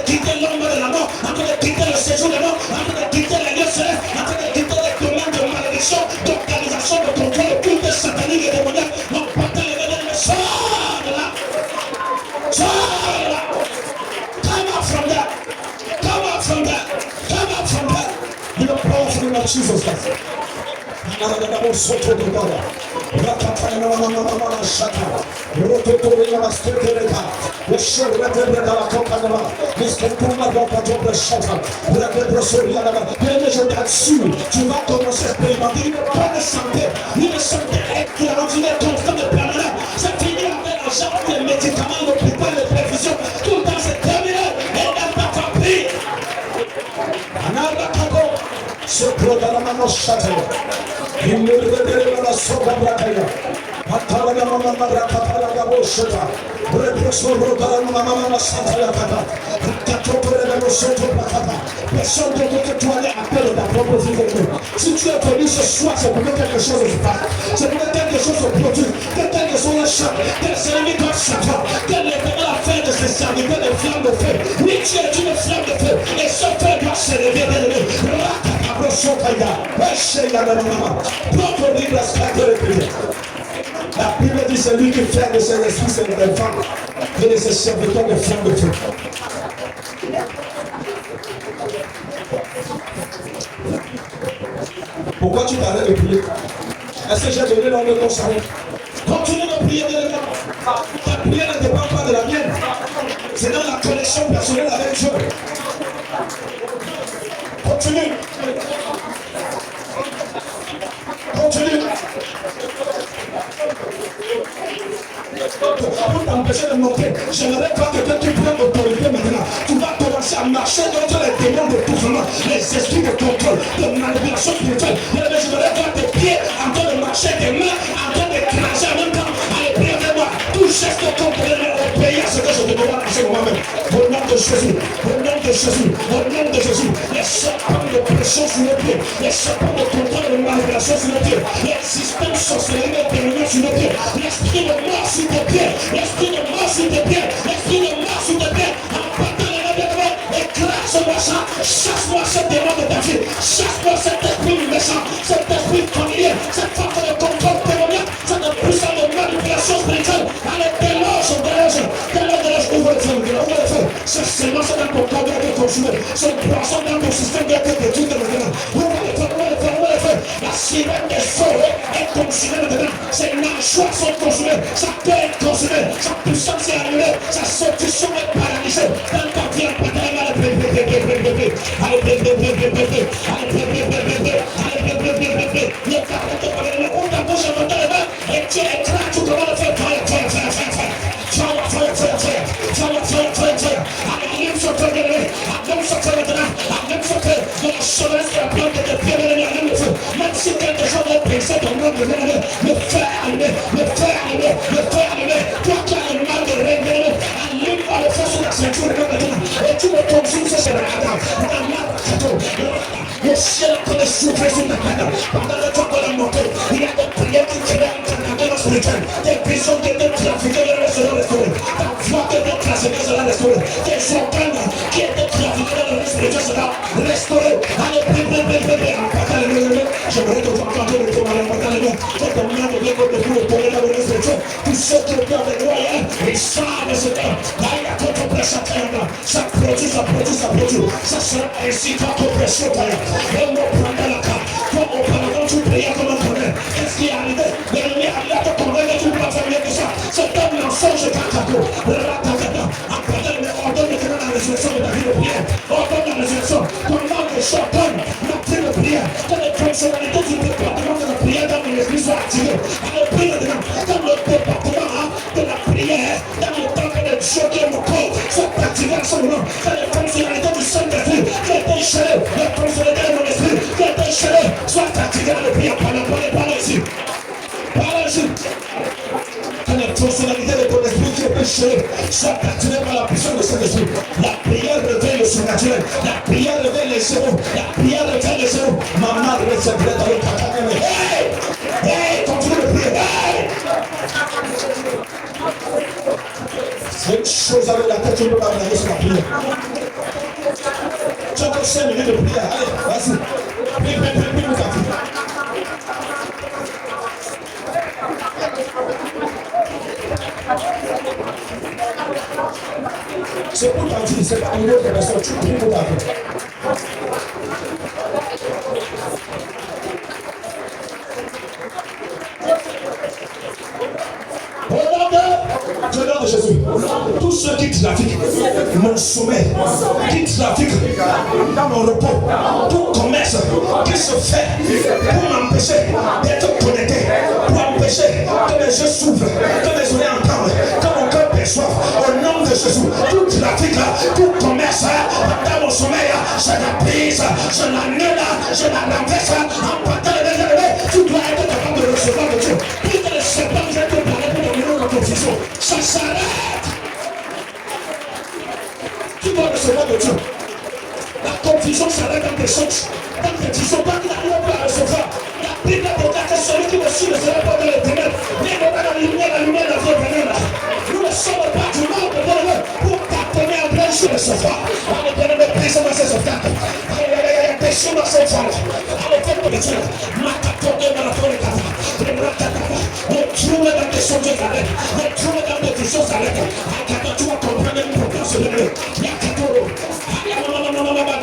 quitter l'ombre de la mort, en train de quitter le séjour de la mort, en train de quitter les lieux célestes, en train de quitter les domaines de malédiction, d'organisation, de contrôle, de culte satanique et démoniaque. En partant, sors de là. Come out from that. Come out from that. Come out from that. In the powerful name of Jesus Christ. Je t'assure, tu vas commencer à expérimenter une bonne santé, une santé extraordinaire, constante et permanente. C'est fini avec l'argent, les médicaments, l'hôpital, les prévisions, tout le temps c'est terminé. Et elle n'a pas pris. Ce programme nous château. Il ne redevient pas son braquage. Atala mama rakapala gabosheta. Represso rodala mama santala kata. Katopere de soto pakata. Personne d'autre que toi n'est appelé ta propre vie. Si tu es venu ce soir, c'est pour que quelque chose se passe. C'est pour que quelque chose se produise. Que quelque chose échappe. Que les ennemis doivent savoir. Que l'Éternel a fait de ses serviteurs des flammes de feu. Oui, tu es une flamme de feu. Et ce feu doit s'élever de lui. La Bible dit c'est lui qui fait de ses esprits ses enfants et de ses serviteurs des flammes de feu. Pourquoi tu t'arrêtes de prier? Est-ce que j'ai donné dans le ton salon? Continue de prier, bien-aimé. Ta prière ne dépend pas de la mienne. C'est dans la connexion personnelle avec Dieu. Continue. Continue. Pour t'empêcher de monter, j'aimerais pas que tu prennes l'autorité maintenant. Tu vas commencer à marcher contre les démons d'étouffement, les esprits de contrôle, de manipulation spirituelle. J'aimerais voir tes pieds en train de marcher, tes mains en train d'écraser en même temps. Allez, priez avec moi. Tout geste complément au pays à ce que je te demande en ce moment même. Au nom de Jésus, au nom de Jésus, au nom de Jésus, les serpents de pression sur les pieds, les serpents de contrôle de manipulation sur les pieds, les systèmes sorcellerie et démoniaques sur les pieds, l'esprit de mort sur tes pieds, l'esprit de mort sur tes pieds, l'esprit de mort sur tes pieds, en partant les mains de toi, écrase-moi ça, chasse-moi ce démon de ta vie, chasse-moi cet esprit méchant, cet esprit familier, cette force de contrôle démoniaque, cette puissance de manipulation spirituelle. Allez, déloge, ouvre le feu, ouvre le feu. Ce silence dans ton corps doit être consumé, ce poisson dans ton système doit être détruit maintenant. Ouvre le feu, ouvre le feu, ouvre le feu. La sirène des forêts est consumée maintenant. Ses nageoires sont consumées, sa paix est consumée, sa puissance est annulée, sa solution est paralysée. Dans ta vie, en bataille, même si quelque chose est pensé dans le monde, le faire allumer, le faire allumer, le faire allumer. Toi qui as le mal de régler, allume-moi le feu sur la ceinture maintenant. Et tu me consumes ce soir. Le ciel connaît souffrir sur ta tête. Pendant le temps de la montée, il y a des prières qui créent un canal spirituel. Des visions qui étaient trafiquées seront restaurées. Ta voix qui était trafiquée sera restaurée. Tes organes qui étaient trafiqués dans le vie spirituel sera restaurée. Allez, j'aimerais te voir entendre le témoin en partant les mains. Je te demande de bien de vous le tourner dans le vie spirituel. Tous ceux qui ont peur des croyants, ils savent ce que ça produit, ça produit, ça produit. Ça sera ainsi votre pression. Et on prendra la carte. Quand on parle, quand tu pries, comme on connaît. Qu'est-ce qui est arrivé? L'ennemi a arrivé à te convaincre que tu ne peux pas faire mieux que ça. C'est un mensonge cacato. En prenant le ordonne maintenant la résurrection de la vie de prière. Ordonne la résurrection. Ton nom de chardonne, la prière de prière. Que les fonctionnalités du département de la prière dans l'esprit soient activées. Alors prie maintenant. Dans le département de la prière, dans le temps que les dieux qui est mon corps soit activé à ce moment. Que les fonctionnalités du Saint-Esprit qui est déchiré, les fonctionnalités de mon esprit qui est déchiré, soit activé dans le prière. Parlez ici. Parlez ici. Que les fonctionnalités de ton esprit qui est déchiré, soit activées par la puissance de Saint-Esprit. La prière réveille le surnaturel. La prière réveille les zéros. La prière réveille les zéros. Maman recevrait dans le cacané. Hey! Hey! Continue de prier. Hey! C'est une chose avec la tête, tu ne peux pas blaguer sur la prière. Tu as encore 5 minutes de prière. Allez, vas-y. Prie, nous t'as pris. C'est pour ta vie, c'est pas une autre personne. Tu pries pour ta vie. Je nom de Jésus, tous ceux qui trafiquent mon sommeil, qui trafiquent dans mon repos, tout commerce qui se fait pour m'empêcher d'être connecté, pour empêcher que mes yeux s'ouvrent, que mes oreilles entendent, que mon cœur perçoive, au nom de Jésus, tout trafic, tout commerce dans mon sommeil, je la brise, je l'annule, je la renverse, en partant de tu dois être capable de recevoir de Dieu. Puis que les serpents viennent te parler pour donner une confusion. Ça s'arrête. Tu dois recevoir de Dieu. La confusion s'arrête dans tes sens. Dans tes visions, pas qu'il n'arrive pas à recevoir. La Bible déclare que celui qui me suit ne sera pas dans les ténèbres, mais dans la lumière de Dieu venir. Nous ne sommes pas du monde de Dieu pour t'appeler en plein jour de ce soir. Allez, bien-aimé, brise-moi ces obstacles. Allez, déchire-moi ces femmes. Allez, faites-moi de Dieu. Matapone, maratone, kata. Le trouble dans tes songes s'arrête. Le trouble dans tes visions s'arrête. Tu vas comprendre une importance de Dieu.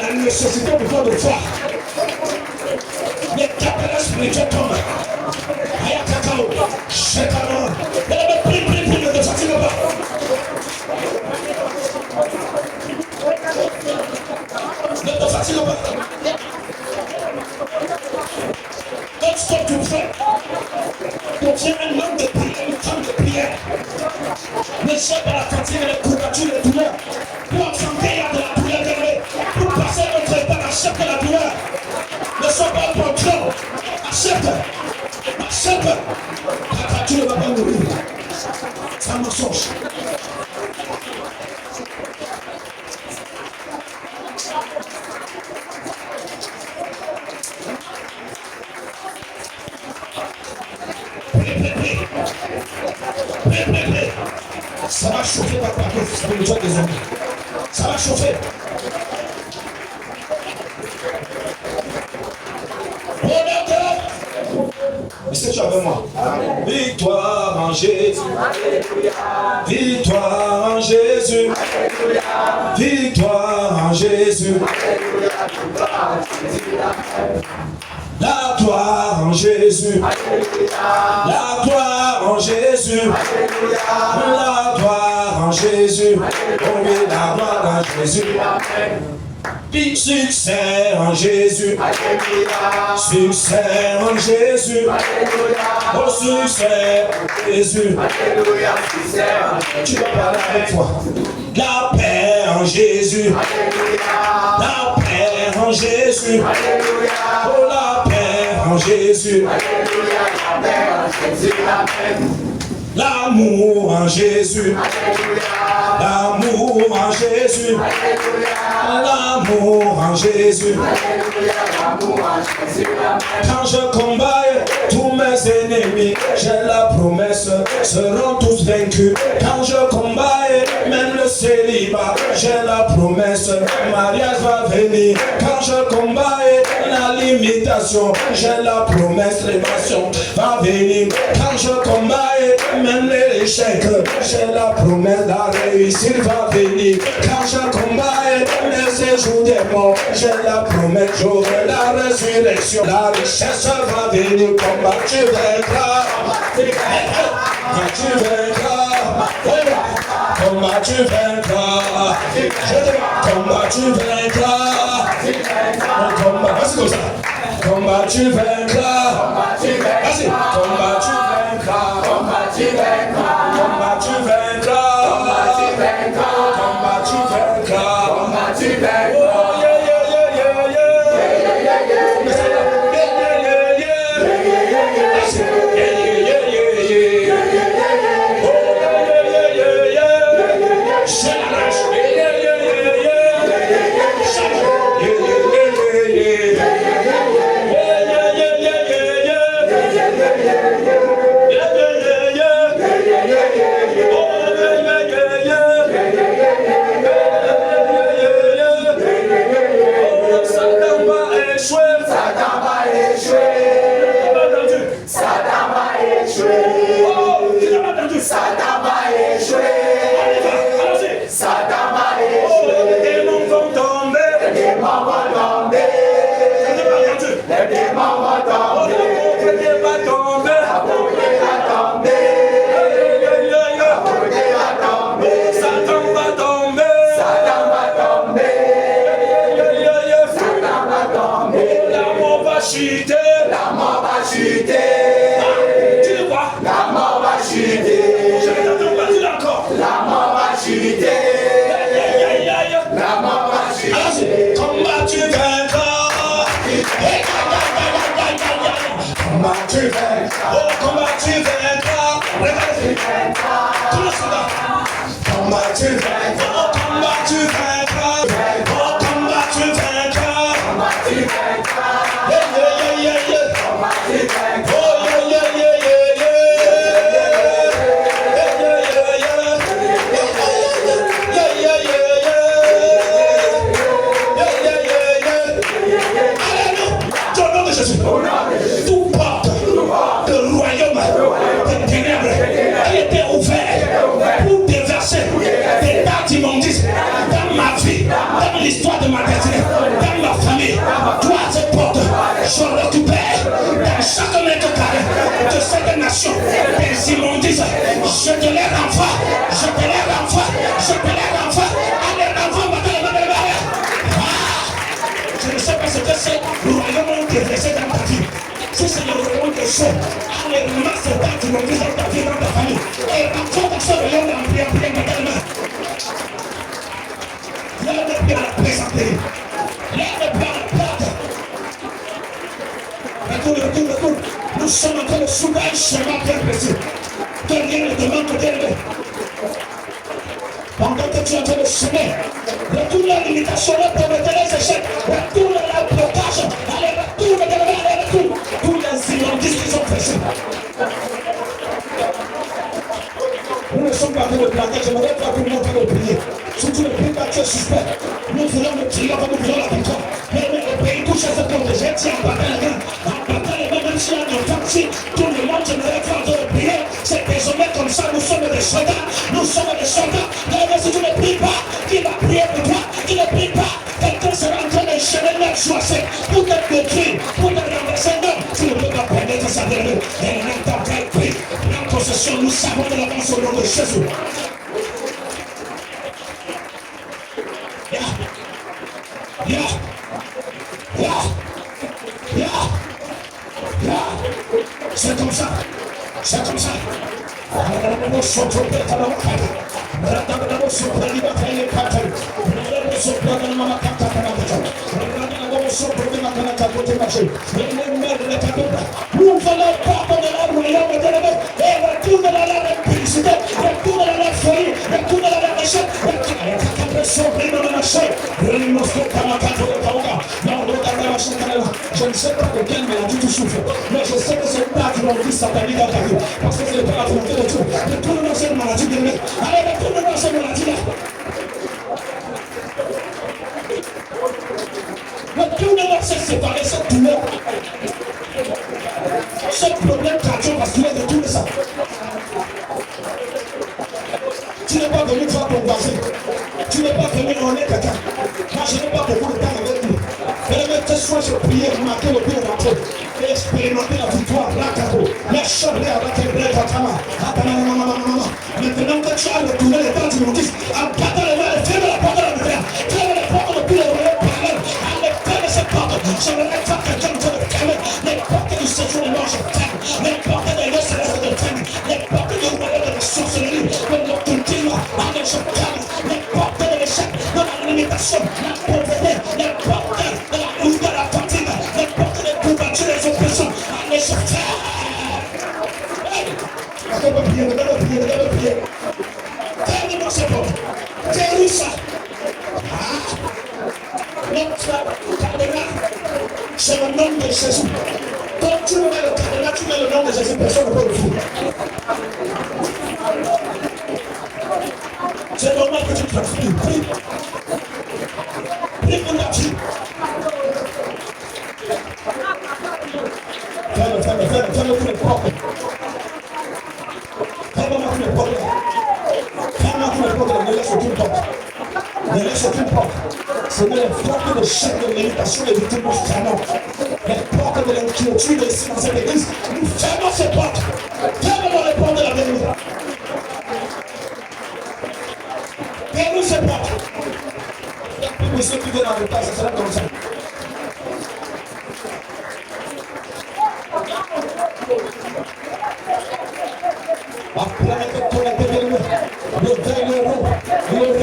La nécessité de toi de foi. Les capables spirituels tombent. C'est ta main. Prie, ne te fatigue pas. Ne te fatigue pas. Don't stop to pray. Deviens un homme de prière, une femme de prière. Ne sois pas la fatigue, les courbatures, les douleurs. Pour absenter, il y a de la douleur derrière. Pour passer notre état, accepte la douleur. Ne sois pas un contrôle. Accepte. Accepte. Tu ne vas pas mourir. C'est un mensonge. Ça va chauffer ta parole, ça va nous faire des hommes. Ça va chauffer. Est-ce que tu es avec moi? Victoire en Jésus. Victoire en Jésus. Victoire en Jésus. La gloire en Jésus. La gloire en Jésus. La gloire en Jésus. Oh oui, la gloire en Jésus. Succès en Jésus. Succès en Jésus. Oh, succès en Jésus. Tu vas parler avec toi. La paix en Jésus. La paix en Jésus. Oh, la paix en Jésus. L'amour en Jésus. L'amour en Jésus. L'amour en Jésus. Quand je combats tous mes ennemis, j'ai la promesse, seront tous vaincus. Quand je combats même le célibat, j'ai la promesse, mariage va venir. Quand je combats la limitation, j'ai la promesse, l'évasion va venir. Quand je combats même l'échec, j'ai la promesse, la réussite va venir. Quand je combats les séjours des morts, j'ai la promesse, j'aurai la résurrection. La richesse va venir, combat tu vaincras. Quand tu vaincras, combat tu vaincras. Combat tu vaincras. Combat, vas-y comme ça. Combat tu vaincras. Vas-y, combat tu vaincras. Combat tu vaincras. Combat tu vaincras. Combat tu vaincras. Combat tu vaincras. Oh yeah yeah yeah yeah yeah. La mort va chuter. Tu dis quoi? La mort va chuter. Je vais t'entendre pas dire encore. La mort va chuter. La mort va chuter. Combat tu vaincras. Combat tu vaincras. Oh, combat tu vaincras. Tout le soldat. Combat tu vaincras. Oh, combat tu vaincras. Oh, combat tu vaincras. Combat tu vaincras. Tout porte de royaume des ténèbres qui était ouvert pour déverser des dards d'immondices dans ma vie, dans l'histoire de ma destinée, dans ma famille. Toi, cette porte, je récupère dans chaque mètre carré de cette nation des Je te les renvoie. Je te les renvoie. Je te les renvoie. Allez, renvoie maintenant les barrières. Je ne sais pas ce que c'est le royaume qui est resté dans ta vie. Si c'est le royaume des choses, allez, ramasse ce temps, tu me dis dans ta vie, dans ta famille. Et renvoie dans ce royaume en priant maintenant. Lève le pied à la présenter. Lève le pied à la porte. Retourne. Nous sommes en train de soulever un chemin bien précis. Que rien ne demande de délever. Pendant que tu es en train de semer, retourne la limitation, retourne les échecs, retourne le blocage, allez, retourne, tous les immondices qui sont pressés. Nous ne sommes pas en train de planter, j'aimerais pas que nous en train de prier. Surtout le pays que tu es suspect. Nous voulons le triomphe, nous voulons la victoire. Mais le pays touche à ce compte. J'ai dit en battant les mains, même si on est parti, tout le monde j'aimerais faire de prier. C'est désormais comme ça, nous sommes des soldats. Nous sommes des soldats. Mais si tu ne pries pas, qui va prier pour toi? Qui ne prie pas, quelqu'un sera en train d'enchaîner leur choisir pour te détruire, pour te renverser. Non, tu ne peux pas permettre ça de nous. Et n'importe quel prix, prends possession, nous savons de l'avance au nom de Jésus. C'est comme ça. C'est comme ça. Nous voulons pardonner le royaume de Dieu et retourne dans la publicité, retourne dans la folie, retourne dans la richesse, je ne sais pas de quelle maladie tu souffres, mais je sais que c'est pas une maladie satanique dans ta vie, parce que ce n'est pas la volonté de Dieu. Retourne dans cette maladie de Dieu. Allez, retourne dans cette maladie-là. Retourne dans cette séparée, cette douleur. Ce problème cardiovasculaire, retourne ça. Tu n'es pas venu voir ton voisin. Tu n'es pas venu honnêter quelqu'un. Moi, je n'ai pas beaucoup de temps avec lui. Mais ce soir, je priais, marquer le pied d'entrée et expérimenter la victoire. Mais chanter avec les blés d'Atama. Maintenant que tu as retourné les temps du notice, en battant les mains, ferme la porte de la lumière. Ferme la porte depuis le royaume parallèle. Allez, ferme cette porte. J'aimerais faire quelqu'un de fermer. Les portes du séjour de mort, je ferme. Les portes des lieux célestes, je ferme. Les portes du royaume de la sorcellerie, de l'occultisme, allez, je ferme. Les portes de l'échec, de la limitation, la pauvreté, les portes de la lutte, de la fatigue, les portes des couvertures, les oppressions, allez, je ferme. Regarde le pied. Ferme-moi ces portes. Verrouille ça. Notre cadenas, c'est le nom de Jésus. Quand tu mets le cadenas, tu mets le nom de Jésus, personne ne peut le foutre. C'est normal que tu te pries. Prie pour la vie. Ferme tous les portes. Ferme-moi tous les portes. Ferme-moi tous les portes. Ne laisse aucune porte. Ne laisse aucune porte. C'est les portes de chaîne de l'imitation des victimes, nous fermons. Les portes de l'inquiétude ici dans cette église, nous fermons ces portes. Fermons les portes de la vérité. Fermons ces portes. Mais ceux qui viennent en retard, ça sera comme ça.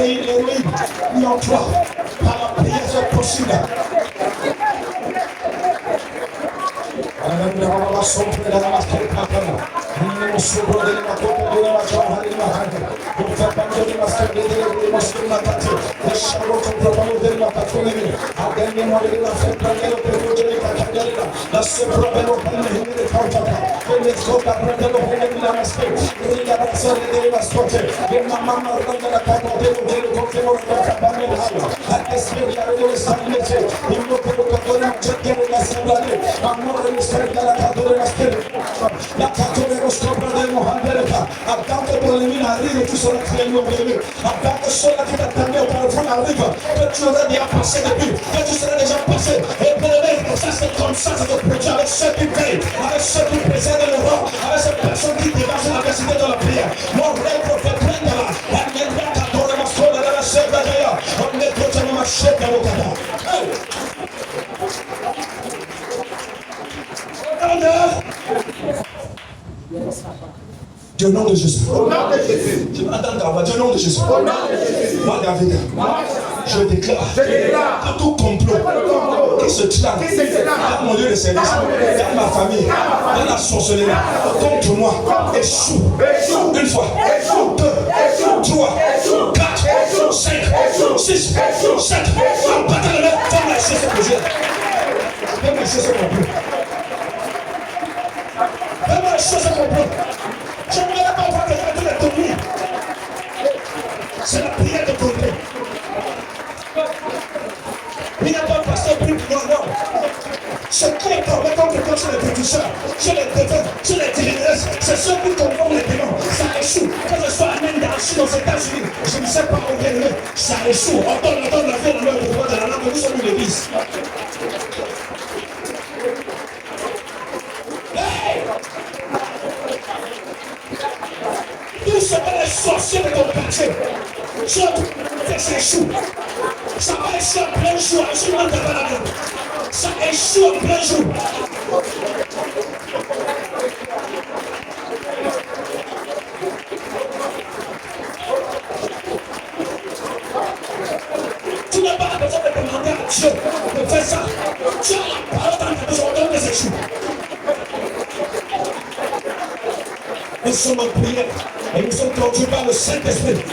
L'héroïne, mis en toi, par la prière c'est possible. Attends que ton ennemi arrive, tu seras très loin de lui. Attends que ceux-là qui t'attendaient auparavant arrivent, que tu aurais déjà passé depuis, que tu serais déjà passé. Et bien, ça c'est comme ça se produit avec ceux qui payent, avec ceux qui précèdent le roi, avec ces personnes qui dégagent la diversité de la prière. Dieu au nom de Jésus. Au nom de Jésus. Je m'entends ta voix. Dieu au nom de Jésus. Au nom de Jésus. Moi, David, je déclare que tout complot qui se trame dans mon lieu de service, dans ma famille, dans la sorcellerie, contre moi, échoue. Une fois, deux, trois, quatre, cinq, six, sept. En battant le main, ferme la chaise pour Dieu. Ferme la chaise pour Dieu. Ferme la chaise pour Dieu. Je ne vais pas voir quelqu'un de la tomber. C'est la prière de tomber. Il n'y a pas de pasteur plus que moi, non. Ce qui est tombé contre quelqu'un sur les prédicteurs, sur les défunts, sur les divinités, c'est ceux qui confondent les démons. Ça échoue. Que ce soit en Inde, en Chine, aux États-Unis, je ne sais pas où bien aller. Ça échoue. On donne la vie dans leur pouvoir de la langue. Nous sommes une église. Tout ce que les sorciers de ton quartier, ça échoue. Ça va échouer en plein jour. Ça échoue en plein jour. Tu n'as pas besoin de demander à Dieu de faire ça. Tu as la parole dans ta bouche, on donne des échoues. Nous sommes en prière et nous sommes conduits par le Saint-Esprit.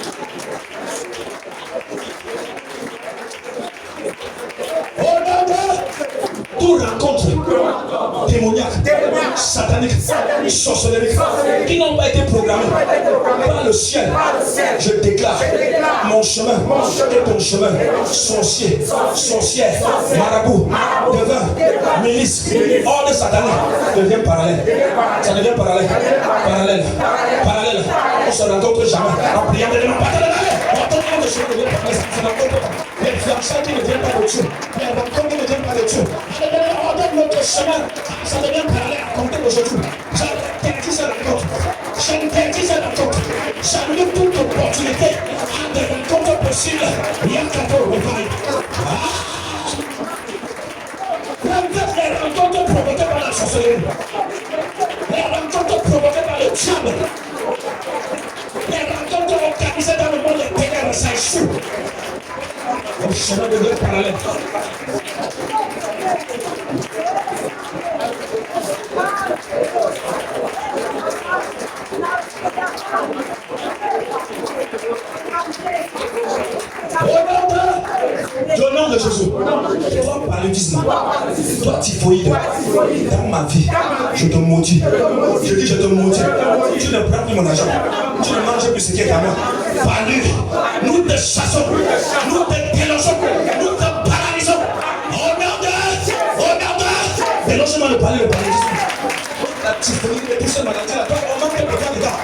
Oh non, toute rencontre démoniaque, satanique, sorcellerie, qui n'ont pas été programmés par le ciel, je déclare mon chemin et ton chemin, sorcier, sorcière, marabout, devin, milice, ordre satanique, devient parallèle. Ça devient parallèle. Parallèle. On se rencontre jamais en priant de Dieu. Les fiançailles qui ne viennent pas de Dieu, les rencontres qui ne viennent pas de Dieu. On donne notre chemin, ça devient parallèle à compter aujourd'hui. J'interdis cette rencontre. J'annule toute opportunité à des rencontres possibles. Il y a qu'à te revive. Les rencontres provoquées par la sorcellerie. Les rencontres provoquées par le diable. Les rencontres organisées dans le monde des ténèbres, ça échoue. Le chemin devient parallèle. Au nom de Jésus, toi paludisme, toi typhoïde, dans ma vie, je te maudis. Je dis je te maudis. Tu ne prends plus mon argent. Tu ne manges plus ce qui est à moi. Palu, nous te chassons, nous te délogeons, nous te paralysons. Au nom de délogement, le paludisme. La typhoïde et tout ce maladie là, on manque de faire des gars.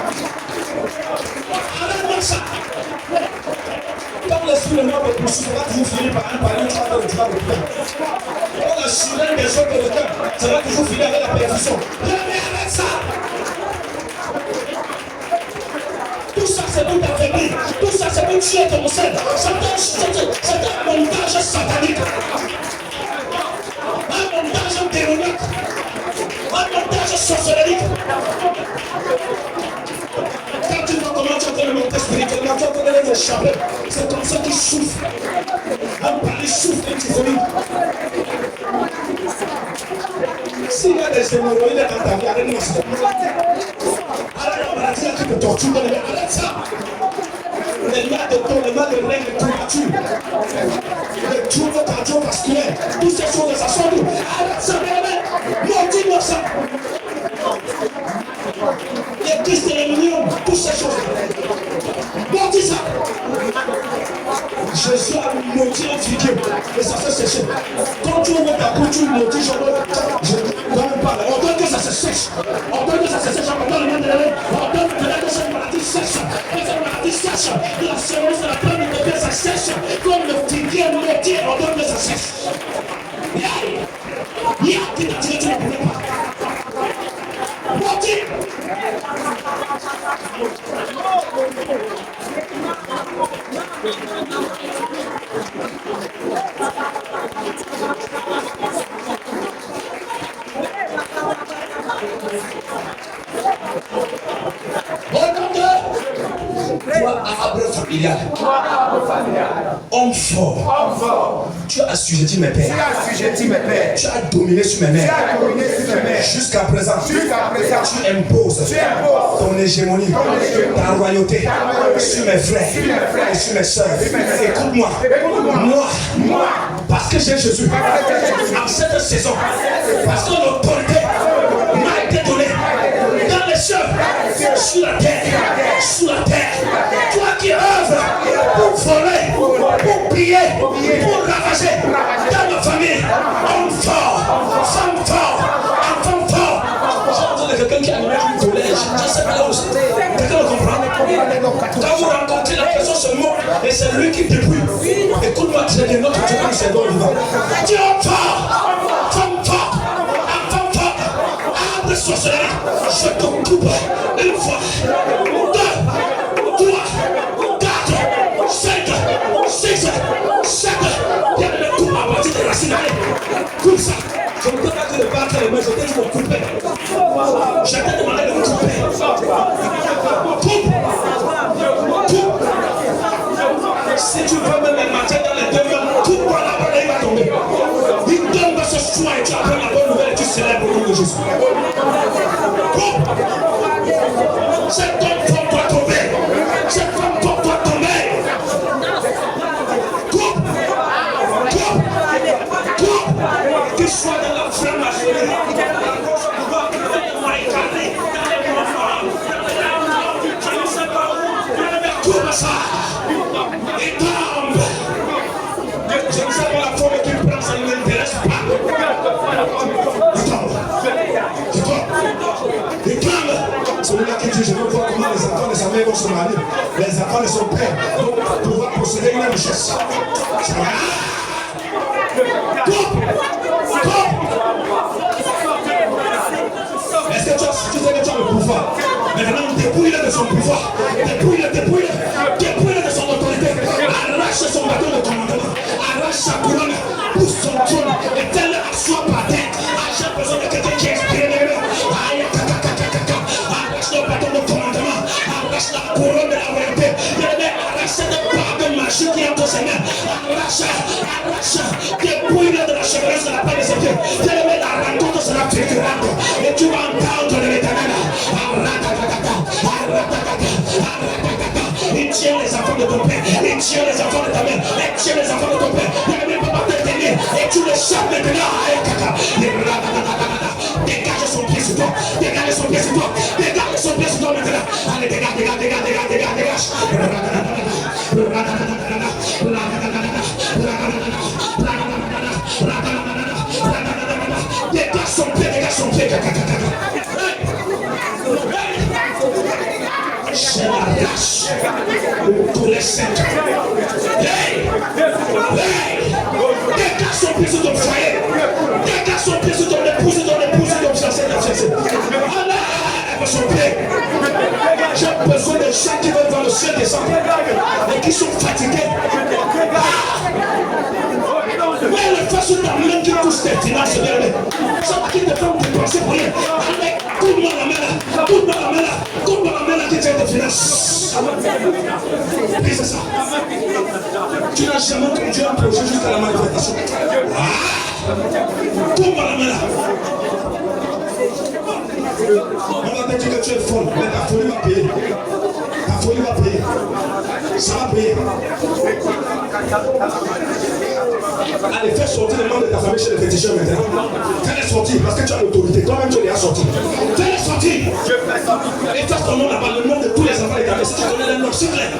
Arrête-moi ça. Quand l'esprit de mort te poursuit, tu vas toujours finir par un palais, tu vas faire le diable au cœur. Quand la sirène des autres de cœur, ça va toujours finir avec la perdition. Jamais avec ça. Tout ça, c'est pour t'affaiblir. Tout ça, c'est pour tuer ton cerveau. C'est un montage satanique. Un montage démoniaque. Un montage sorcellerique. Quand tu vois comment tu as fait le monter spirituellement, tu as fait les échapper. C'est comme ça qu'il souffre. Un palais souffre et tu vomis. S'il y a des hémorroïdes dans ta vie, arrête-moi ça. Arrête la maladie qui te torture dans les mains. Arrête ça. Les mal de ton, les mal de règne, les couvertures, les troubles cardiovasculaires, toutes ces choses, ça sort d'où? Arrête ça, maudis-moi ça. Les kystes et les millions, toutes ces choses. Maudis ça. Jésus a maudit un figuier et ça s'est séché. Quand tu ouvres ta bouche, tu maudis, je ne même pas. On donne que ça se sèche. On donne que ça se sèche. On donne le main de on donne que cette maladie sèche. Que cette maladie sèche. La séance de la plante de Dieu, ça sèche. Comme le figuier maudit, on donne que ça sèche. Qui t'a tiré, tu ne pouvais pas. Maudit. Arbre familial. Homme fort. Tu as assujetti mes pères. Tu as dominé sur mes mères. Jusqu'à présent, tu imposes ton hégémonie, ta royauté sur mes frères et sur mes soeurs. Écoute-moi. Moi, parce que j'ai Jésus, en cette saison, parce que l'autorité m'a été donnée dans les cieux, sur la terre, toi qui œuvres pour voler, pour piller, pour ravager dans ma famille, homme fort, femme fort, enfant fort. J'ai entendu quelqu'un qui a animé un collège, je sais pas là où c'est. Quelqu'un le comprend? Quand vous rencontrez la personne seulement, et c'est lui qui débrouille. Écoute-moi très bien, notre Dieu, c'est bon vivant. Dieu fort, femme fort, enfant fort, arbre de sorcellerie, je te coupe une fois, 2, 3, 4, 5, 6, 7, viens de me couper à partir des racines. Coupe ça. Je ne peux pas te le battre les mains, je t'ai dit de me couper. Je t'ai demandé de me couper. Coupe. Si tu veux même le matin dans les 2 heures, coupe-toi la balle et il va tomber. Il tombe ce soir et tu apprends la bonne nouvelle et tu célèbres le nom de Jésus. Coupe. Cet homme fort doit tomber. Cette femme fort doit tomber. Coupe. Qu'il soit dans la flamme à coupe ça. Il tombe. Je ne sais pas la forme qu'il prend, ça ne m'intéresse pas. Il tombe. Celui-là qui dit, je veux voir comment les enfants de sa mère vont se marier. Les enfants de son père vont pouvoir posséder une richesse. Coupe. Est-ce que tu sais que tu as le pouvoir? Maintenant, dépouille-le de son pouvoir. Dépouille-le de son autorité. Arrache son bâton de commandement. Arrache sa couronne. Pousse son trône. Et telle assoit par terre. J'ai besoin de quelqu'un qui est inspiré de lui. Arrache le bâton de commandement. Arrache la couronne de la royauté. Arrache cette barre de magie qui est entre ses mains. Arrache. Dépouille-le de la chevelure de la part de ses pieds. La rencontre sera figurante. Et tu vas entendre de l'Éternel. Il tient les enfants de ton père, il tient les enfants de ta mère, il tient les enfants de ton père. Il ne peut pas te tenir et tu le chapes maintenant. Dégage son pied sur toi, dégage son pied sur toi, dégage son pied sur toi maintenant. Allez, dégage. Dégage son pied. Je l'arrache pour les 5. Hey! Dégage son pied sur ton foyer. Dégage son pied sur ton épouse, ton fiancé. Enlève son pied. J'ai besoin de gens qui veulent voir le ciel descendre et qui sont fatigués. Mais le face sur ta main qui touche tes finances, ça va qui te fait dépenser pour rien. Coupe-moi la main là qui tient tes finances. Prise ça. Tu n'as jamais conduit un projet jusqu'à la manifestation. Coupe-moi la main là. On va te dire que tu es folle, mais ta folie va payer. Ça va payer. Allez, fais sortir les membres de ta famille chez les féticheurs maintenant. Fais-les sortir parce que tu as l'autorité. Toi-même, tu les as sortis. Fais-les sortir. Et fais ton nom là-bas, le nom de tous les enfants de ta famille. Si tu connais les noms, s'il te plaît.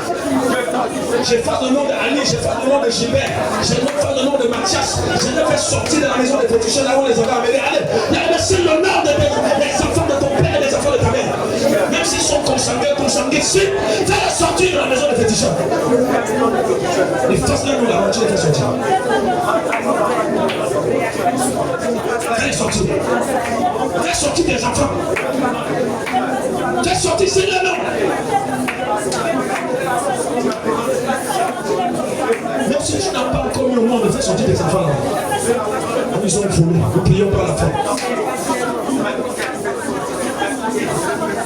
J'efface le nom de Ali, j'efface le nom de Gilbert, j'efface le nom de Mathias. Je les fais sortir de la maison des féticheurs là où on les avait amenés. Allez, c'est le nom des enfants de ton père et des enfants de ta mère. Même s'ils sont consangués, si, fais-les sortir de la maison des féticheurs. Efface le nom là-bas, tu les fais sortir. Fais sortir. Fais sortir des enfants. Fais sortir, c'est le nom. Même si tu n'as pas encore mis au monde, fais sortir des enfants là. Ils sont volés. Nous prions par la foi.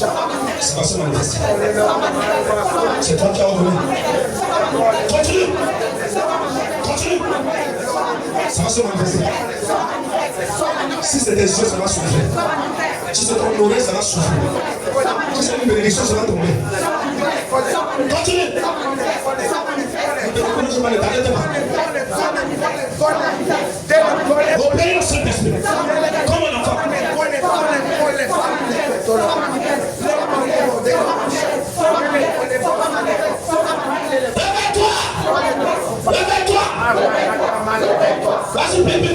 Ça va se manifester. C'est toi qui as ordonné. Continue. Continue. Ça va se manifester. Si c'est des yeux, ça va souffrir. Si c'est ton oreille, ça va souffrir. Si c'est une bénédiction, ça va tomber. Continue. Ne t'arrête pas. Obéis au Saint-Esprit. Comme un enfant. Réveille-toi. Réveille-toi. Vas-y, bébé.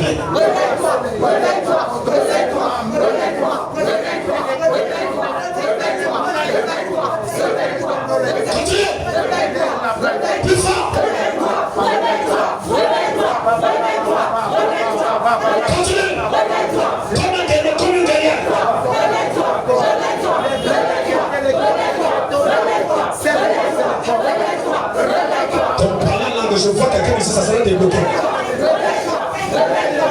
Continue. Plus fort. Continue. Comme une guerrière. Donc par la langue, je vois quelqu'un ici, ça sera débloqué.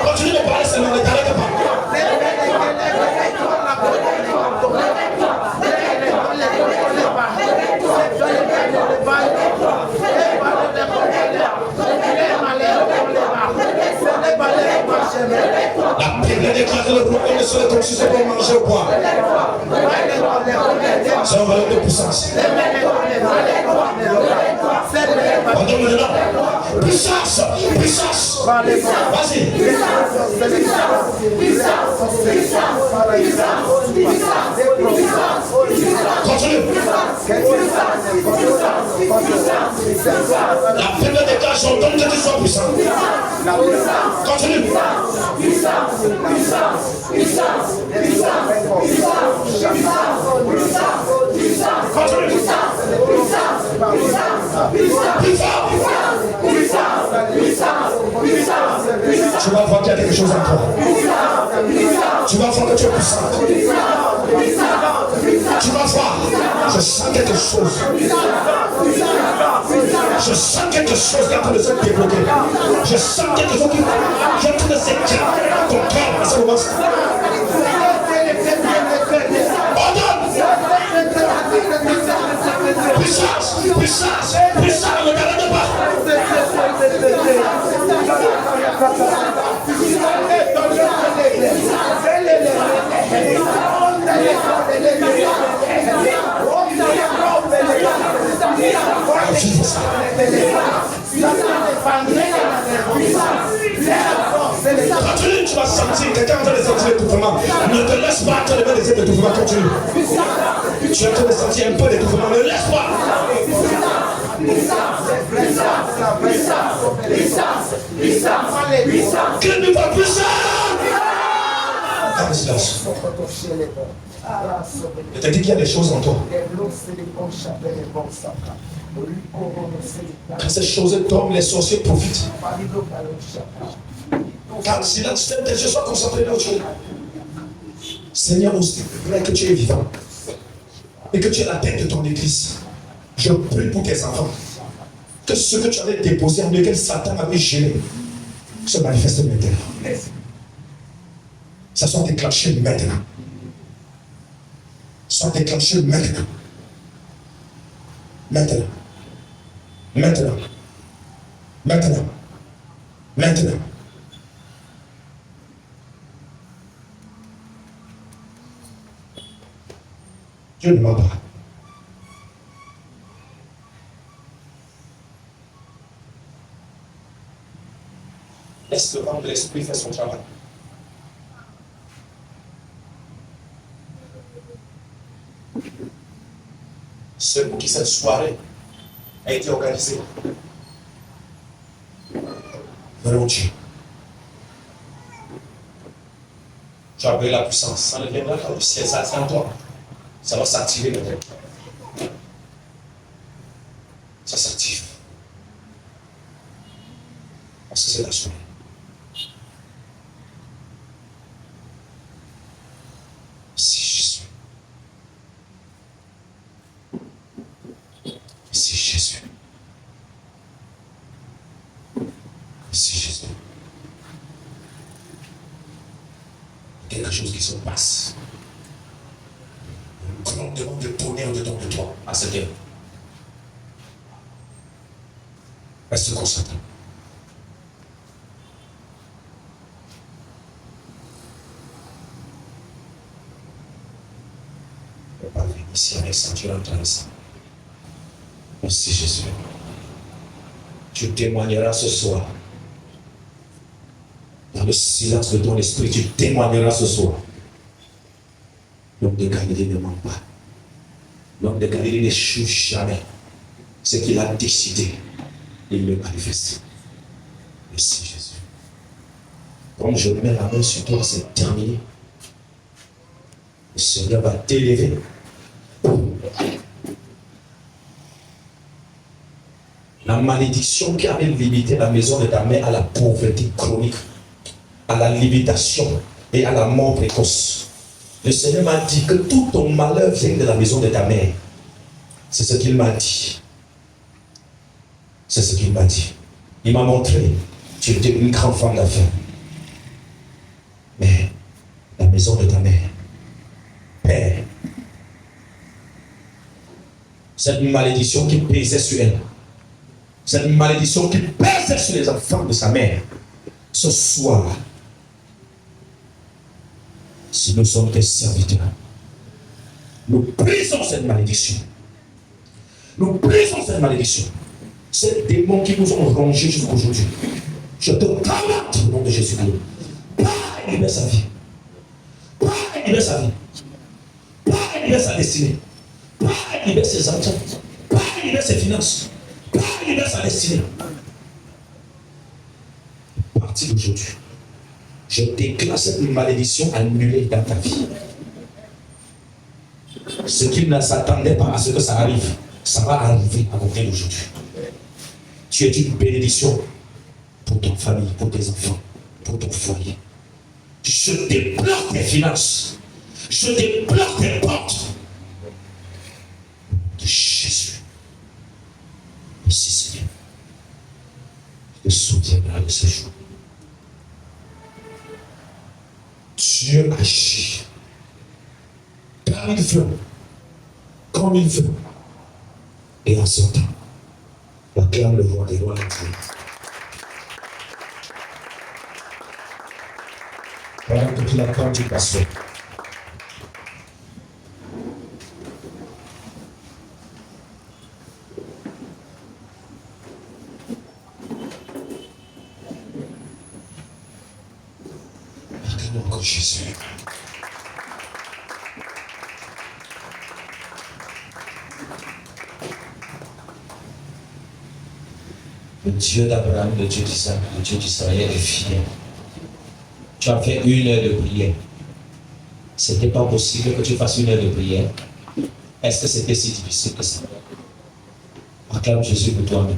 Continue de parler seulement, ne t'arrête pas. La Bible déclare que le royaume ne serait comme si c'était pour manger ou boire. C'est un valeur de puissance. Pardon maintenant. Puissance. Puissance. Vas-y. Continue. La Bible déclare son don que tu sois puissant. Continue. Tu vas voir qu'il y a quelque chose en toi. Tu vas voir que tu es puissant. Tu vas voir. Je sens quelque chose. Je sens quelque chose qui est en train de se débloquer. Je sens quelque chose qui est en train de s'éclater. Ton corps à ce moment. Puissance, puissance, puissance, ne t'arrête pas. Continue, tu vas sentir, quelqu'un est en train de sentir l'étouffement. Ne te laisse pas te lever des étouffements, continue. Tu es en train de sentir un peu d'étouffement, ne laisse pas. Que ne pas puissant. Je te dis qu'il y a des choses en toi. Quand ces choses tombent, les sorciers profitent. Car si là, tes yeux soient concentrés là où tu es. Seigneur, aussi, que tu es vivant et que tu es la tête de ton église. Je prie pour tes enfants. Que ce que tu avais déposé en lequel Satan avait gêné se manifeste maintenant. Ça soit déclenché maintenant. Soit déclenché maintenant. Maintenant. Maintenant. Maintenant. Maintenant. Dieu ne ment pas. Laisse le vent de l'esprit faire son travail. Ceux pour qui cette soirée a été organisée verront Dieu. Tu as appelé la puissance, ça ne viendra pas du ciel, ça c'est en toi. Ça va s'activer maintenant. Ça s'active. Parce que c'est la soirée. Si Jésus. Si Jésus. Si Jésus. Quelque chose qui se passe. Un grand On demande le tonnerre dedans de toi à cette heure. Reste concentré. On va venir ici avec ça, tu entends ça. Merci Jésus. Tu témoigneras ce soir. Dans le silence de ton esprit, tu témoigneras ce soir. L'homme de Galilée ne ment pas. L'homme de Galilée n'échoue jamais. Ce qu'il a décidé, il le manifeste. Merci Jésus. Comme je mets la main sur toi, c'est terminé. Le Seigneur va t'élever. La malédiction qui avait limité la maison de ta mère à la pauvreté chronique, à la limitation et à la mort précoce. Le Seigneur m'a dit que tout ton malheur vient de la maison de ta mère. C'est ce qu'il m'a dit. C'est ce qu'il m'a dit. Il m'a montré, tu étais une grande femme d'affaires. Mais la maison de ta mère, Père, cette malédiction qui pesait sur elle, cette malédiction qui pesait sur les enfants de sa mère, ce soir, si nous sommes tes serviteurs, nous brisons cette malédiction. Nous brisons cette malédiction. Ces démons qui nous ont rongés jusqu'aujourd'hui, je te commande au nom de Jésus-Christ. Pas libère sa vie. Pas libère sa vie. Pas libère sa destinée. Pas libère ses enfants. Pas libère ses finances. Pas libère sa destinée. À partir d'aujourd'hui, je déclare cette malédiction annulée dans ta vie. Ce qui ne s'attendait pas à ce que ça arrive, ça va arriver à compter d'aujourd'hui. Tu es une bénédiction pour ton famille, pour tes enfants, pour ton foyer. Je débloque tes finances. Je débloque tes portes. De Jésus. Merci Seigneur. Je te souviendrai de ce jour. Dieu agit comme il veut, comme il veut, et en son temps, acclame le roi des rois entiers. Pendant que tu l'acclames, tu passes. Acclame encore Jésus. Le Dieu d'Abraham, le Dieu d'Isaac, le Dieu d'Israël est fidèle. Tu as fait 1 heure de prière. Ce n'était pas possible que tu fasses 1 heure de prière. Est-ce que c'était si difficile que ça? Acclame Jésus pour toi-même.